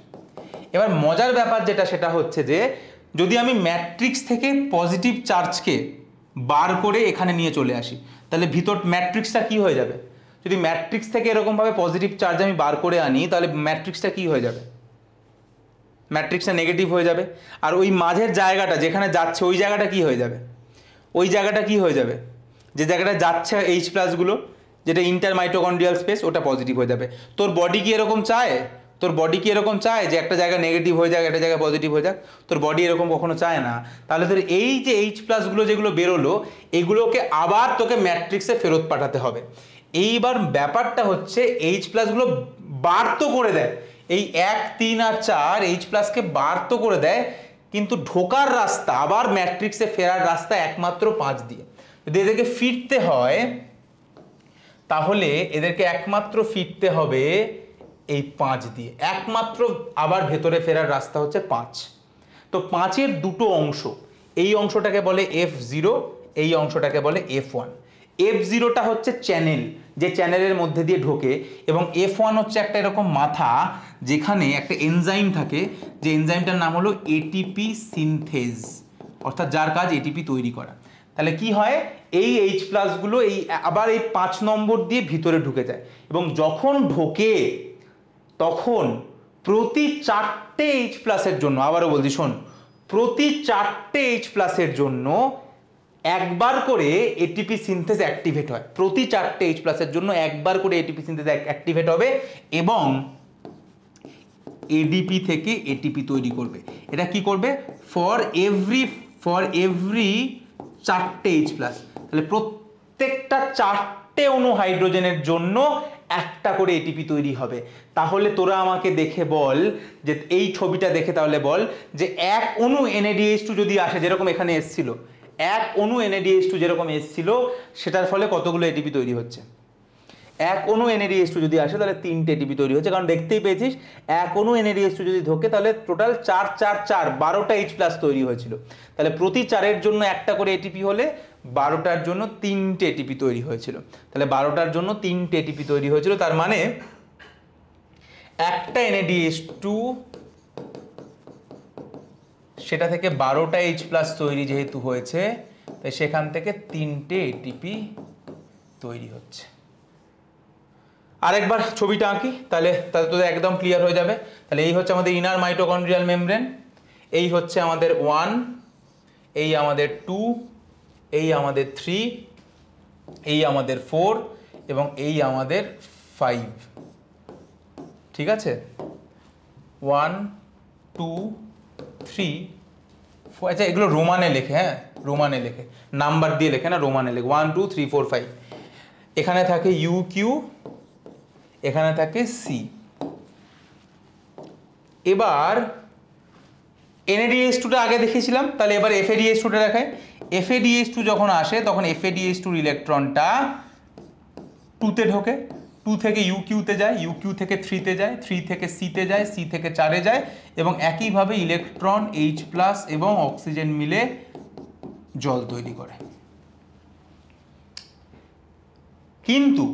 Speaker 1: এবার মজার ব্যাপার যেটা, সেটা হচ্ছে যে যদি আমি ম্যাট্রিক্স থেকে পজিটিভ চার্জকে বার করে এখানে নিয়ে চলে আসি, তাহলে ভিতর ম্যাট্রিক্সটা কি হয়ে যাবে। যদি ম্যাট্রিক্স থেকে এরকমভাবে পজিটিভ চার্জ আমি বার করে আনি, তাহলে ম্যাট্রিক্সটা কি হয়ে যাবে, ম্যাট্রিক্সটা নেগেটিভ হয়ে যাবে। আর ওই মাঝের জায়গাটা যেখানে যাচ্ছে ওই জায়গাটা কি হয়ে যাবে, ওই জায়গাটা কি হয়ে যাবে, যে জায়গাটা যাচ্ছে H+গুলো, যেটা ইন্টার মাইটোকন্ড্রিয়াল স্পেস, ওটা পজিটিভ হয়ে যাবে। তোর বডি কি এরকম চায়, তোর বডি কি এরকম চায় যে একটা জায়গায় নেগেটিভ হয়ে যাক, একটা জায়গায় পজিটিভ হয়ে যাক? তোর বডি এরকম কখনো চায় না। তাহলে তোর এই যে এইচ প্লাসগুলো যেগুলো বেরোলো, এগুলোকে আবার তোকে ম্যাট্রিক্সে ফেরত পাঠাতে হবে। এইবার ব্যাপারটা হচ্ছে এইচ প্লাসগুলো বার তো করে দেয়, এই 1, 3 আর 4 এইচ প্লাসকে বার তো করে দেয়, কিন্তু ঢোকার রাস্তা আবার ম্যাট্রিক্সে ফেরার রাস্তা একমাত্র 5 দিয়ে। যদি এদেরকে ফিরতে হয় তাহলে এদেরকে একমাত্র ফিরতে হবে এই 5 দিয়ে, একমাত্র আবার ভেতরে ফেরার রাস্তা হচ্ছে 5। তো 5-এর দুটো অংশ, এই অংশটাকে বলে F0, এই অংশটাকে বলে F1। F0টা হচ্ছে চ্যানেল, যে চ্যানেলের মধ্যে দিয়ে ঢোকে, এবং F1 হচ্ছে একটা এরকম মাথা যেখানে একটা এনজাইম থাকে, যে এনজাইমটার নাম হলো এটিপি সিনথেজ, অর্থাৎ যার কাজ এটিপি তৈরি করা। তাহলে কি হয়, এই এইচ প্লাসগুলো এই আবার এই 5 নম্বর দিয়ে ভিতরে ঢুকে যায়, এবং যখন ঢোকে তখন প্রতি 4টে এইচ প্লাসের জন্য, আবারও বলছি শোন, প্রতি 4টে এইচ প্লাসের জন্য একবার করে এটিপি সিনথেজ অ্যাক্টিভেট হয়। প্রতি 4টে এইচ প্লাসের জন্য একবার করে এটিপি সিনথেজ অ্যাক্টিভেট হবে এবং এডিপি থেকে এটিপি তৈরি করবে। এটা কি করবে? ফর এভরি 4টে এইচ প্লাস, তাহলে প্রত্যেকটা 4টে অণু হাইড্রোজেনের জন্য একটা করে এটিপি তৈরি হবে। তাহলে তোরা আমাকে দেখে বল, যে এই ছবিটা দেখে তাহলে বল যে এক অণু NADH2 যদি আসে, যেরকম এখানে এসছিল, এক অণু NADH2 যেরকম এসছিল, সেটার ফলে কতগুলো এটিপি তৈরি হচ্ছে? এক অণু NADH2 যদি আসে তাহলে 3টে এটিপি তৈরি হচ্ছে, কারণ দেখতেই পেয়েছিস এক অণু NADH2 যদি ঢোকে তাহলে টোটাল 4, 4, 4 12টা এইচ প্লাস তৈরি হয়েছিল। তাহলে প্রতি 4-এর জন্য একটা করে এটিপি হলে 12টার জন্য 3টে এটিপি তৈরি হয়েছিল। তাহলে 12টার জন্য 3টে এটিপি তৈরি হয়েছিল, তার মানে একটা NADH2 সেটা থেকে 12টা এইচ প্লাস তৈরি যেহেতু হয়েছে, তাই সেখান থেকে 3টে এটিপি তৈরি হচ্ছে। আরেকবার ছবিটা আঁকি, তাহলে তোদের একদম ক্লিয়ার হয়ে যাবে। তাহলে এই হচ্ছে আমাদের ইনার মাইটোকন্ড্রিয়াল মেমব্রেন, এই হচ্ছে আমাদের 1, এই আমাদের 2, এই আমাদের 3, এই আমাদের 4 এবং এই আমাদের 5। ঠিক আছে, 1, 2, 3, 4। আচ্ছা, এগুলো রোমানে লেখে, হ্যাঁ রোমানে লেখে, নাম্বার দিয়ে লেখে না, রোমানে লেখে। 1, 2, 3, 4, 5। এখানে থাকে UQ, এখানে থাকে C। এবার NADH2টা আগে দেখিয়েছিলাম, তাহলে এবার FADH2টা দেখায়। FADH2 যখন আসে তখন FADH2 ইলেকট্রনটা 2তে ঢোকে, 2 থেকে UQ-তে যায়, UQ থেকে 3-তে যায়, 3 থেকে C-তে যায়, C থেকে 4-এ যায়, এবং একইভাবে ইলেকট্রন H+ এবং অক্সিজেন মিলে জল তৈরি করে। কিন্তু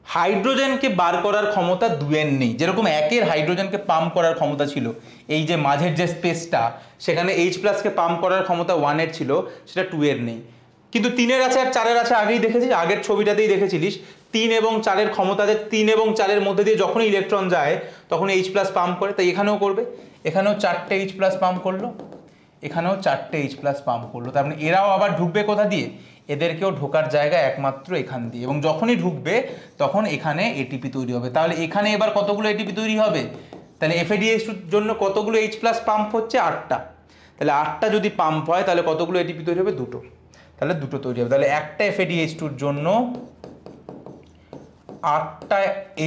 Speaker 1: হাইড্রোজেনকে বার করার ক্ষমতা 2-এর নেই। যেরকম 1-এর হাইড্রোজেনকে পাম্প করার ক্ষমতা ছিল, এই যে মাঝের যে স্পেসটা, সেখানে H+কে পাম্প করার ক্ষমতা 1-এর ছিল, সেটা 2-এর নেই। কিন্তু 3-এর আছে আর 4-এর আছে, আগেই দেখেছিস, আগের ছবিটাতেই দেখেছিলিস 3 এবং 4-এর ক্ষমতা, যে 3 এবং 4-এর মধ্যে দিয়ে যখনই ইলেকট্রন যায় তখন H+ পাম্প করে, তাই এখানেও করবে। এখানেও 4টে H+ পাম্প করলো, এখানেও 4টে H+ পাম্প করলো। তার মানে এরাও আবার ঢুকবে কোথা দিয়ে? এদেরকেও ঢোকার জায়গা একমাত্র এখান দিয়ে, এবং যখনই ঢুকবে তখন এখানে এটিপি তৈরি হবে। তাহলে এখানে এবার কতগুলো এটিপি তৈরি হবে? তাহলে FADH2 জন্য কতগুলো H+ পাম্প হচ্ছে? 8টা। তাহলে 8টা যদি পাম্প হয় তাহলে কতগুলো এটিপি তৈরি হবে? 2টো। তাহলে 2টো তৈরি হবে। তাহলে একটা FADH2-র জন্য 8টা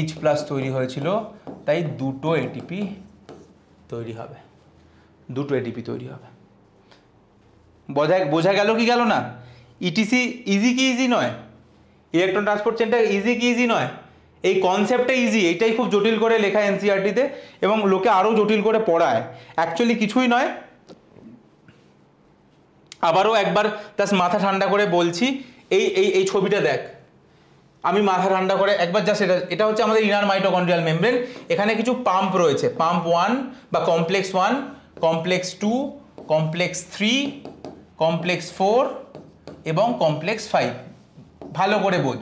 Speaker 1: H+ তৈরি হয়েছিল, তাই 2টো এটিপি তৈরি হবে, 2টো এটিপি তৈরি হবে। বোঝা গেল কি গেল না? ইটিসি ইজি কি ইজি নয়? ইলেকট্রন ট্রান্সপোর্ট চেনটা ইজি কি ইজি নয়? এই কনসেপ্টটা ইজি, এইটাই খুব জটিল করে লেখা NCERT-তে, এবং লোকে আরও জটিল করে পড়ায়। অ্যাকচুয়ালি কিছুই নয়। আবারও একবার জাস্ট মাথা ঠান্ডা করে বলছি, এই এই এই ছবিটা দেখ, আমি মাথা ঠান্ডা করে একবার জাস্ট এটা হচ্ছে আমাদের ইনার মাইটোকন্ড্রিয়াল মেমব্রেন। এখানে কিছু পাম্প রয়েছে, পাম্প 1 বা কমপ্লেক্স 1, কমপ্লেক্স 2, কমপ্লেক্স 3, কমপ্লেক্স 4 এবং কমপ্লেক্স 5। ভালো করে বোঝ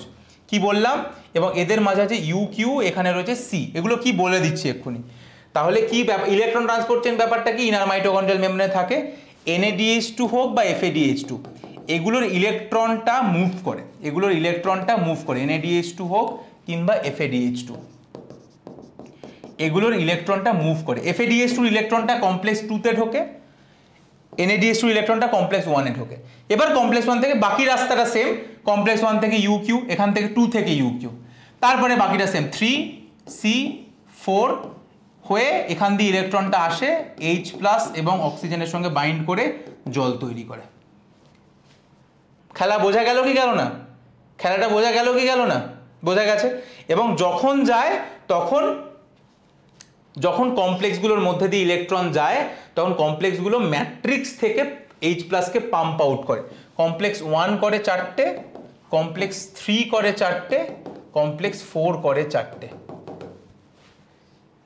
Speaker 1: কি বললাম। এবং এদের মাঝে আছে UQ, এখানে রয়েছে C। এগুলো কি বলে দিচ্ছি এক্ষুনি। তাহলে কি ইলেকট্রন ট্রান্সপোর্ট চেন ব্যাপারটা কি? ইনার মাইটোকন্ড্রিয়াল মেমব্রেনে থাকে, NADH2 হোক বা FADH2, এগুলোর ইলেকট্রনটা মুভ করে, এগুলোর ইলেকট্রনটা মুভ করে, NADH2 হোক কিংবা FADH2। এগুলোর ইলেকট্রনটা মুভ করে। FADH2 ইলেকট্রনটা কমপ্লেক্স 2 তে ঢোকে, NADH2 ইলেকট্রনটা কমপ্লেক্স 1 এ ঢোকে। এবার কমপ্লেক্স 1 থেকে বাকি রাস্তাটা সেম, কমপ্লেক্স 1 থেকে UQ, এখান থেকে 2 থেকে UQ, তারপরে বাকিটা সেম 3C4 হয়ে এখান দিয়ে ইলেকট্রনটা আসে H+ এবং অক্সিজেনের সঙ্গে বাইন্ড করে জল তৈরি করে। খেলা বোঝা গেল কি গেল না? খেলাটা বোঝা গেল কি গেল না? বোঝা গেছে। এবং যখন যায় তখন, যখন কমপ্লেক্সগুলোর মধ্যে দিয়ে ইলেকট্রন যায় তখন কমপ্লেক্সগুলো ম্যাট্রিক্স থেকে H+ কে পাম্প আউট করে। কমপ্লেক্স 1 করে 4টে, কমপ্লেক্স 3 করে 4টে, কমপ্লেক্স 4 করে 4টে।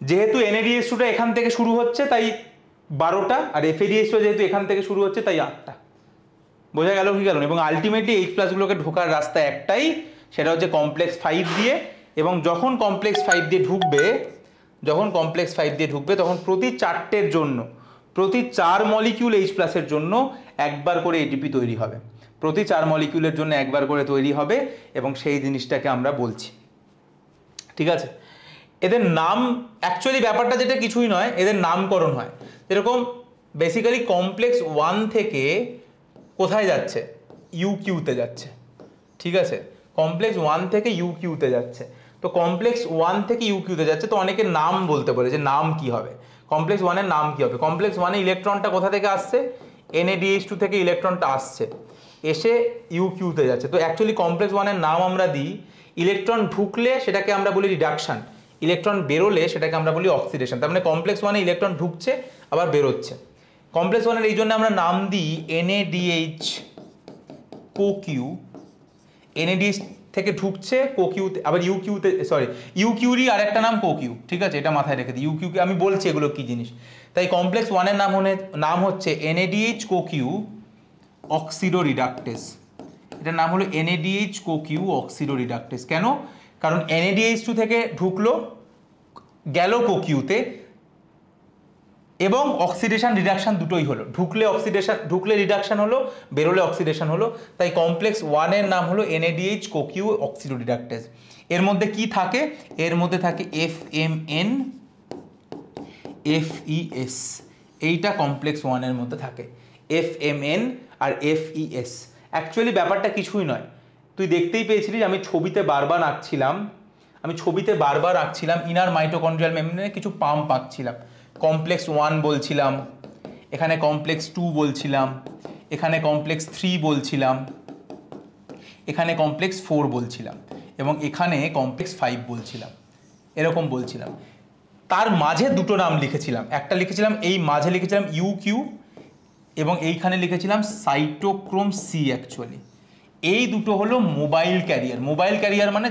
Speaker 1: যেহেতু NADH2টা এখান থেকে শুরু হচ্ছে তাই 12টা, আর FADH2 যেহেতু এখান থেকে শুরু হচ্ছে তাই 8টা। বোঝা গেল কি গেল? এবং আলটিমেটলি H+ গুলোকে ঢোকার রাস্তা একটাই, সেটা হচ্ছে কমপ্লেক্স 5 দিয়ে। এবং যখন কমপ্লেক্স 5 দিয়ে ঢুকবে, যখন কমপ্লেক্স 5 দিয়ে ঢুকবে তখন প্রতি 4টের জন্য, প্রতি 4 মলিকিউল H+ এর জন্য একবার করে ATP তৈরি হবে। প্রতি 4 মলিকিউলের জন্য একবার করে তৈরি হবে এবং সেই জিনিসটাকে আমরা বলছি। ঠিক আছে? এদের নাম অ্যাকচুয়ালি ব্যাপারটা যেটা কিছুই নয়, এদের নামকরণ হয়। যেরকম বেসিক্যালি কমপ্লেক্স 1 থেকে কোথায় যাচ্ছে? UQ তে যাচ্ছে। ঠিক আছে? কমপ্লেক্স 1 থেকে UQ তে যাচ্ছে। তো কমপ্লেক্স 1 থেকে UQ তে যাচ্ছে, তো অনেকে নাম বলতে পারে যে নাম কি হবে, কমপ্লেক্স 1 এর নাম কি হবে। কমপ্লেক্স 1 এ ইলেকট্রনটা কোথা থেকে আসছে? NADH2 থেকে ইলেকট্রনটা আসছে, এসে UQ তে যাচ্ছে। তো অ্যাকচুয়ালি কমপ্লেক্স 1 এর নাম আমরা দিই, ইলেকট্রন ঢুকলে সেটাকে আমরা বলি রিডাকশন, ইলেকট্রন বেরোলে সেটাকে আমরা বলি অক্সিডেশন। তার মানে কমপ্লেক্স 1 এ ইলেকট্রন ঢুকছে আবার বেরোচ্ছে। কমপ্লেক্স 1 এর এই জন্য আমরা নাম দিই NADH CoQ, NADH থেকে ঢুকছে CoQ তে, আবার UQ তে, সরি UQরই আরেকটা নাম CoQ। ঠিক আছে? এটা মাথায় রেখে দিই, UQ কে আমি বলছি এগুলো কি জিনিস। তাই কমপ্লেক্স 1 এর নাম হচ্ছে NADH CoQ অক্সিডো রিডাকটেস। এটার নাম হলো NADH CoQ অক্সিডো রিডাকটেস। কেন? কারণ NADH2 থেকে ঢুকলো, গেল CoQ তে, এবং অক্সিডেশন রিডাকশন দুটোই হলো। ঢুকলে রিডাকশন হলো, বেরোলে অক্সিডেশন হলো। তাই কমপ্লেক্স 1 এর নাম হলো NADH CoQ অক্সিডো রিডাকটেস। এর মধ্যে কি থাকে? এর মধ্যে থাকে FMN FES, এইটা কমপ্লেক্স 1 এর মধ্যে থাকে, FMN আর FES। অ্যাকচুয়ালি ব্যাপারটা কিছুই নয়, তুই দেখতেই পেয়েছিলি আমি ছবিতে বারবার আঁকছিলাম, ইনার মাইটোকন্ড্রিয়াল মেমব্রেনে কিছু পাম্প আঁকছিলাম। কমপ্লেক্স 1 বলছিলাম, এখানে কমপ্লেক্স 2 বলছিলাম, এখানে কমপ্লেক্স 3 বলছিলাম, এখানে কমপ্লেক্স 4 বলছিলাম, এবং এখানে কমপ্লেক্স 5 বলছিলাম, এরকম বলছিলাম। তার মাঝে দুটো নাম লিখেছিলাম, একটা লিখেছিলাম এই মাঝে লিখেছিলাম UQ, এবং এইখানে লিখেছিলাম সাইটোক্রোম C। অ্যাকচুয়ালি এই দুটো হলো মোবাইল ক্যারিয়ার। মোবাইল ক্যারিয়ার মানে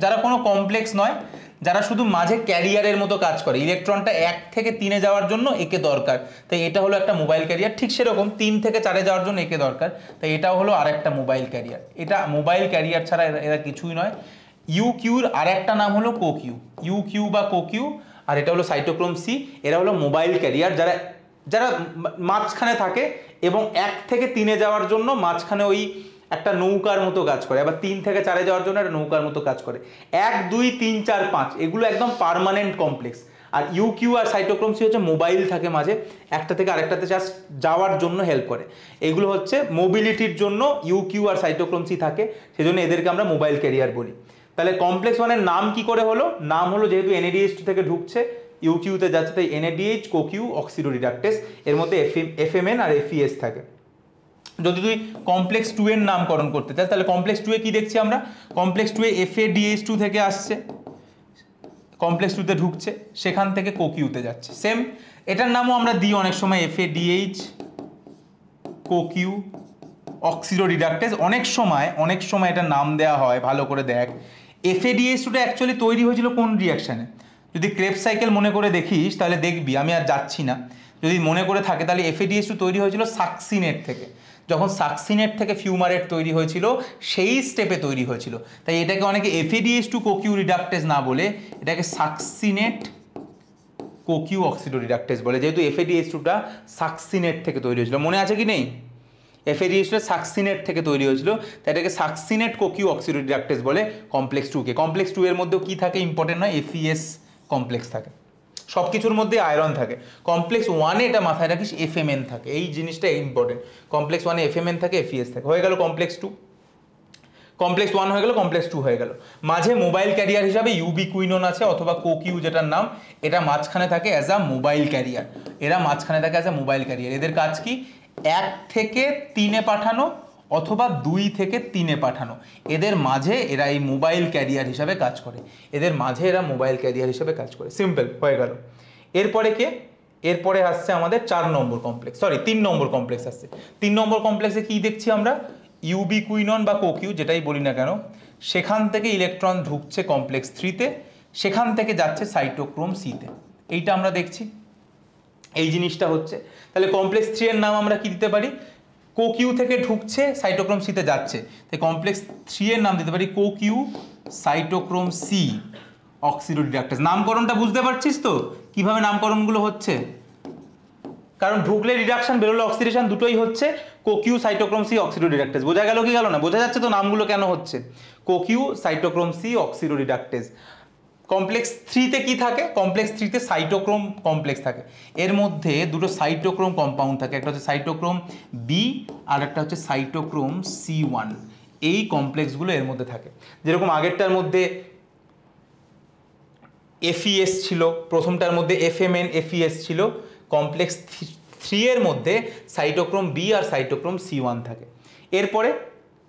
Speaker 1: যারা কোনো কমপ্লেক্স নয়, যারা শুধু মাঝে ক্যারিয়ারের মতো কাজ করে। ইলেকট্রনটা 1 থেকে 3-এ যাওয়ার জন্য একে দরকার, তাই এটা হলো একটা মোবাইল ক্যারিয়ার। ঠিক সেরকম 3 থেকে 4-এ যাওয়ার জন্য একে দরকার, তাই এটাও হলো আরেকটা মোবাইল ক্যারিয়ার। এটা মোবাইল ক্যারিয়ার ছাড়া এরা কিছুই নয়। UQর আরেকটা নাম হলো CoQ, UQ বা CoQ, আর এটা হলো সাইটোক্রোম C। এরা হলো মোবাইল ক্যারিয়ার, যারা মাঝখানে থাকে এবং 1 থেকে 3-এ যাওয়ার জন্য মাঝখানে ওই একটা নৌকার মতো কাজ করে, আবার 3 থেকে 4-এ যাওয়ার জন্য একটা নৌকার মতো কাজ করে। 1 2 3 4 5 এগুলো একদম পার্মানেন্ট কমপ্লেক্স। আর UQ আর সাইটোক্রোম C হচ্ছে মোবাইল থাকে মাঝে, একটা থেকে আরেকটাতে জাস্ট যাওয়ার জন্য হেল্প করে। এগুলো হচ্ছে মোবিলিটির জন্য UQ আর সাইটোক্রোম C থাকে, সেজন্য এদেরকে আমরা মোবাইল ক্যারিয়ার বলি। তাহলে কমপ্লেক্স 1 এর নাম কি করে হলো? নাম হলো যেহেতু NADH2 থেকে ঢুকছে UQ তে যাচ্ছে, তাই NADH CoQ অক্সিডো রিডাকটেস। এর মধ্যে FMN আর FES থাকে। যদি তুই কমপ্লেক্স 2 এর নামকরণ করতে চাস, তাহলে কমপ্লেক্স 2 এ কি দেখছি আমরা? কমপ্লেক্স 2 এ FADH2 থেকে আসছে, কমপ্লেক্স 2 তে ঢুকছে, সেখান থেকে CoQ তে যাচ্ছে। সেম এটার নামও আমরা দিই অনেক সময় FADH CoQ অক্সিডো রিডাকটেস। অনেক সময় এটার নাম দেওয়া হয়, ভালো করে দেখ। FADH2টা অ্যাকচুয়ালি তৈরি হয়েছিল কোন রিয়াকশানে? যদি ক্রেবস সাইকেল মনে করে দেখিস তাহলে দেখবি, আমি আর যাচ্ছি না, যদি মনে করে থাকে তাহলে FADH2 তৈরি হয়েছিল সাকসিনেট থেকে। যখন সাকসিনেট থেকে ফিউমারেট তৈরি হয়েছিল সেই স্টেপে তৈরি হয়েছিল, তাই এটাকে অনেকে FADH2 CoQ রিডাকটেস না বলে এটাকে সাকসিনেট CoQ অক্সিডো রিডাকটেস বলে, যেহেতু FADH2টা সাকসিনেট থেকে তৈরি হয়েছিল। মনে আছে কি নেই? FADH2 সাকসিনেট থেকে তৈরি হয়েছিল, তাই এটাকে সাকসিনেট CoQ অক্সিডো রিডাকটেস বলে কমপ্লেক্স 2 কে। কমপ্লেক্স 2 এর মধ্যেও কি থাকে ইম্পর্টেন্ট নয়, FES কমপ্লেক্স থাকে। সব কিছুর মধ্যে আয়রন থাকে। কমপ্লেক্স ওয়ানে এটা মাথায় রাখিস FMN থাকে, এই জিনিসটা ইম্পর্টেন্ট। কমপ্লেক্স ওয়ানে FMN থাকে, FES থাকে। হয়ে গেল কমপ্লেক্স টু, কমপ্লেক্স ওয়ান হয়ে গেল, কমপ্লেক্স টু হয়ে গেল। মাঝে মোবাইল ক্যারিয়ার হিসাবে ইউবিকুইনন আছে অথবা কোকিউ যেটার নাম, এটা মাঝখানে থাকে অ্যাজ আ মোবাইল ক্যারিয়ার। এরা মাঝখানে থাকে অ্যাজ আ মোবাইল ক্যারিয়ার। এদের কাজ কি? 1 থেকে 3-এ পাঠানো অথবা 2 থেকে 3-এ পাঠানো। এদের মাঝে এরা এই মোবাইল ক্যারিয়ার হিসাবে কাজ করে, এদের মাঝে এরা মোবাইল ক্যারিয়ার হিসাবে কাজ করে। সিম্পল হয়ে গেল। এরপরে কে? এরপরে আসছে আমাদের 4 নম্বর কমপ্লেক্স, সরি 3 নম্বর কমপ্লেক্স আসছে। 3 নম্বর কমপ্লেক্সে কি দেখছি আমরা? ইউবিকুইনন বা কোকিউ যেটাই বলি না কেন, সেখান থেকে ইলেকট্রন ঢুকছে কমপ্লেক্স 3-তে, সেখান থেকে যাচ্ছে সাইটোক্রোম সিতে। এইটা আমরা দেখছি, এই জিনিসটা হচ্ছে। তাহলে কমপ্লেক্স 3 এর নাম আমরা কি দিতে পারি? কোকিউ থেকে ঢুকছে সাইটোক্রোম সিতে যাচ্ছে, তাই কমপ্লেক্স 3 এর নাম দিতে পারি কোকিউ সাইটোক্রোম সি অক্সিডোরিডাক্টেজ। নামকরণটা বুঝতে পারছিস তো কিভাবে নামকরণগুলো হচ্ছে? কারণ ঢুকলে রিডাকশন, বেরোলে অক্সিডেশন, দুটোই হচ্ছে। কোকিউ সাইটোক্রোম সি অক্সিডোরিডাক্টেজ। বোঝা গেল কি গেল না? বোঝা যাচ্ছে তো নামগুলো কেন হচ্ছে। কোকিউ সাইটোক্রোম সি অক্সিডোরিডাক্টেজ। কমপ্লেক্স 3-তে কি থাকে? কমপ্লেক্স 3-তে সাইটোক্রোম কমপ্লেক্স থাকে। এর মধ্যে দুটো সাইটোক্রোম কম্পাউন্ড থাকে, একটা হচ্ছে সাইটোক্রোম বি আর একটা হচ্ছে সাইটোক্রোম C1। এই কমপ্লেক্সগুলো এর মধ্যে থাকে। যেরকম আগেরটার মধ্যে FES ছিল, প্রথমটার মধ্যে FMN FES ছিল, কমপ্লেক্স 3 এর মধ্যে সাইটোক্রোম বি আর সাইটোক্রোম C1 থাকে। এরপরে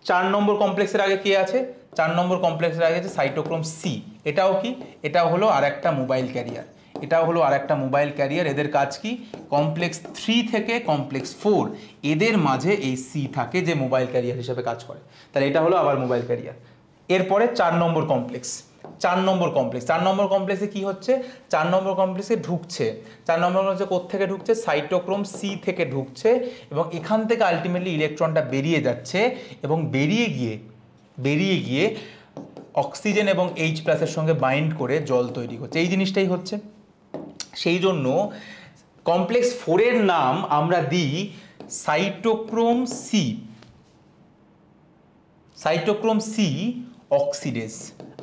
Speaker 1: 4 নম্বর কমপ্লেক্সের আগে কে আছে? 4 নম্বর কমপ্লেক্সের আগে আছে সাইটোক্রোম সি। এটাও কি? এটাও হলো আরেকটা মোবাইল ক্যারিয়ার, এটাও হলো আরেকটা মোবাইল ক্যারিয়ার। এদের কাজ কি? কমপ্লেক্স 3 থেকে কমপ্লেক্স 4 এদের মাঝে এই সি থাকে যে মোবাইল ক্যারিয়ার হিসেবে কাজ করে। তাহলে এটা হলো আবার মোবাইল ক্যারিয়ার। এরপরে 4 নম্বর কমপ্লেক্স, 4 নম্বর কমপ্লেক্স। 4 নম্বর কমপ্লেক্সে কি হচ্ছে? 4 নম্বর কমপ্লেক্সে ঢুকছে, 4 নম্বর কমপ্লেক্সে কোত্থেকে ঢুকছে? সাইটোক্রোম সি থেকে ঢুকছে এবং এখান থেকে আলটিমেটলি ইলেকট্রনটা বেরিয়ে যাচ্ছে এবং বেরিয়ে গিয়ে অক্সিজেন এবং H+ এর সঙ্গে বাইন্ড করে জল তৈরি করছে। এই জিনিসটাই হচ্ছে। সেই জন্য কমপ্লেক্স 4 এর নাম আমরা দিই cytochrome c, cytochrome c oxidase.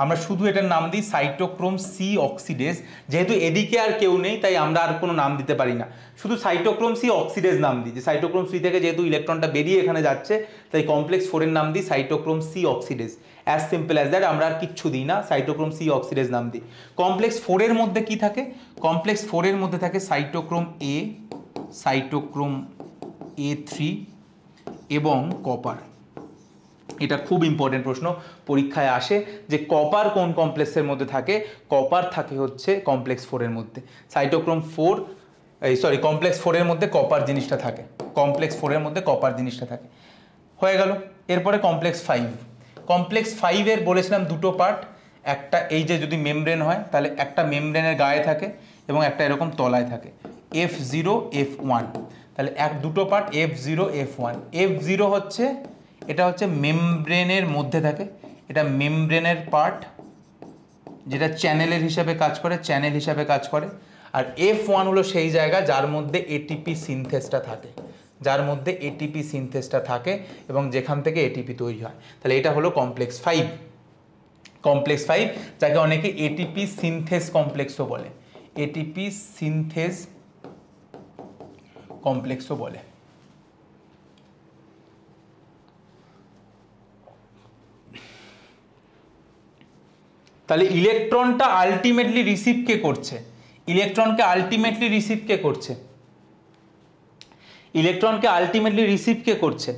Speaker 1: আমরা শুধু এটার নাম দিই সাইটোক্রোম সি অক্সিডেজ। যেহেতু এদিকে আর কেউ নেই তাই আমরা আর কোনো নাম দিতে পারি না, শুধু সাইটোক্রোম সি অক্সিডেজ নাম দিই। যে সাইটোক্রোম সি থেকে যেহেতু ইলেকট্রনটা বেরিয়ে এখানে যাচ্ছে তাই কমপ্লেক্স 4 এর নাম দিই cytochrome c oxidase. As simple as that. আমরা আর কিচ্ছু দিই না, সাইটোক্রোম সি অক্সিডেজ নাম দিই। কমপ্লেক্স 4 এর মধ্যে কি থাকে? কমপ্লেক্স 4 এর মধ্যে থাকে সাইটোক্রোম এ, সাইটোক্রোম A3 এবং কপার। এটা খুব ইম্পর্টেন্ট প্রশ্ন, পরীক্ষায় আসে যে কপার কোন কমপ্লেক্সের মধ্যে থাকে। কপার থাকে হচ্ছে কমপ্লেক্স 4 এর মধ্যে। সাইটোক্রোম 4 কমপ্লেক্স 4 এর মধ্যে কপার জিনিসটা থাকে, কমপ্লেক্স 4 এর মধ্যে কপার জিনিসটা থাকে। হয়ে গেল। এরপরে কমপ্লেক্স 5। কমপ্লেক্স 5 এর বলেছিলাম দুটো পার্ট, একটা এই যে যদি মেমব্রেন হয় তাহলে একটা মেমব্রেনের গায়ে থাকে এবং একটা এরকম তলায় থাকে, F0 F1। তাহলে দুটো পার্ট F0 F1। F0 হচ্ছে, এটা হচ্ছে মেমব্রেনের মধ্যে থাকে, এটা মেমব্রেনের পার্ট যেটা চ্যানেলের হিসাবে কাজ করে, চ্যানেল হিসাবে কাজ করে। আর F1 হলো সেই জায়গা যার মধ্যে এটিপি সিনথেসটা থাকে, যার মধ্যে এটিপি সিনথেসটা থাকে এবং যেখান থেকে এটিপি তৈরি হয়। তাহলে এটা হলো কমপ্লেক্স 5। কমপ্লেক্স 5 যাকে অনেকে এটিপি সিনথেস কমপ্লেক্সও বলে, এটিপি সিনথেস কমপ্লেক্সও বলে। তাহলে ইলেকট্রনটা আলটিমেটলি রিসিভ কে করছে? ইলেকট্রনকে আলটিমেটলি রিসিভ কে করছে? ইলেকট্রনকে আলটিমেটলি রিসিভ কে করছে?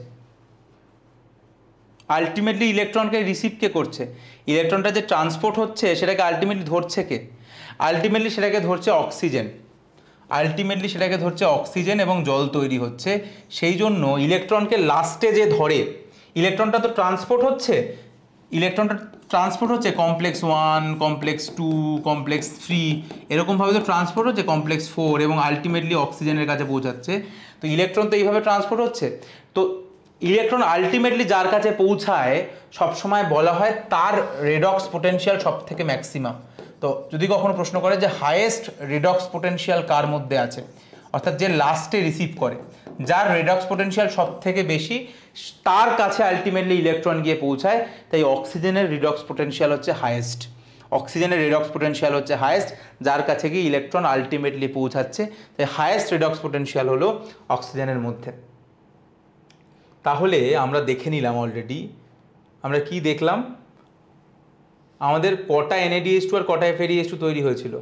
Speaker 1: আলটিমেটলি ইলেকট্রনকে রিসিভ কে করছে? ইলেকট্রনটা যে ট্রান্সপোর্ট হচ্ছে সেটাকে আলটিমেটলি ধরছে কে? আলটিমেটলি সেটাকে ধরছে অক্সিজেন, আলটিমেটলি সেটাকে ধরছে অক্সিজেন এবং জল তৈরি হচ্ছে। সেই জন্য ইলেকট্রনকে লাস্টে যে ধরে, ইলেকট্রনটা তো ট্রান্সপোর্ট হচ্ছে, ইলেকট্রনটা ট্রান্সপোর্ট হচ্ছে কমপ্লেক্স 1, কমপ্লেক্স 2, কমপ্লেক্স 3, এরকমভাবে তো ট্রান্সপোর্ট হচ্ছে কমপ্লেক্স 4 এবং আলটিমেটলি অক্সিজেনের কাছে পৌঁছাচ্ছে। তো ইলেকট্রন তো এইভাবে ট্রান্সপোর্ট হচ্ছে। তো ইলেকট্রন আলটিমেটলি যার কাছে পৌঁছায় সবসময় বলা হয় তার রেডক্স পোটেনশিয়াল সব থেকে ম্যাক্সিমাম। তো যদি কখনো প্রশ্ন করে যে হাইয়েস্ট রেডক্স পোটেনশিয়াল কার মধ্যে আছে, অর্থাৎ যে লাস্টে রিসিভ করে, যার রেডক্স পোটেনশিয়াল সব থেকে বেশি তার কাছে আলটিমেটলি ইলেকট্রন গিয়ে পৌঁছায়। তাই অক্সিজেনের রিডক্স পোটেনশিয়াল হচ্ছে হাইয়েস্ট। অক্সিজেনের রেডক্স পোটেনশিয়াল হচ্ছে হায়েস্ট, যার কাছে গিয়ে ইলেকট্রন আলটিমেটলি পৌঁছাচ্ছে, তাই হায়েস্ট রেডক্স পোটেনশিয়াল হলো অক্সিজেনের মধ্যে। তাহলে আমরা দেখে নিলাম অলরেডি, আমরা কি দেখলাম, আমাদের কটা NADH2 আর কটা FADH2 তৈরি হয়েছিল।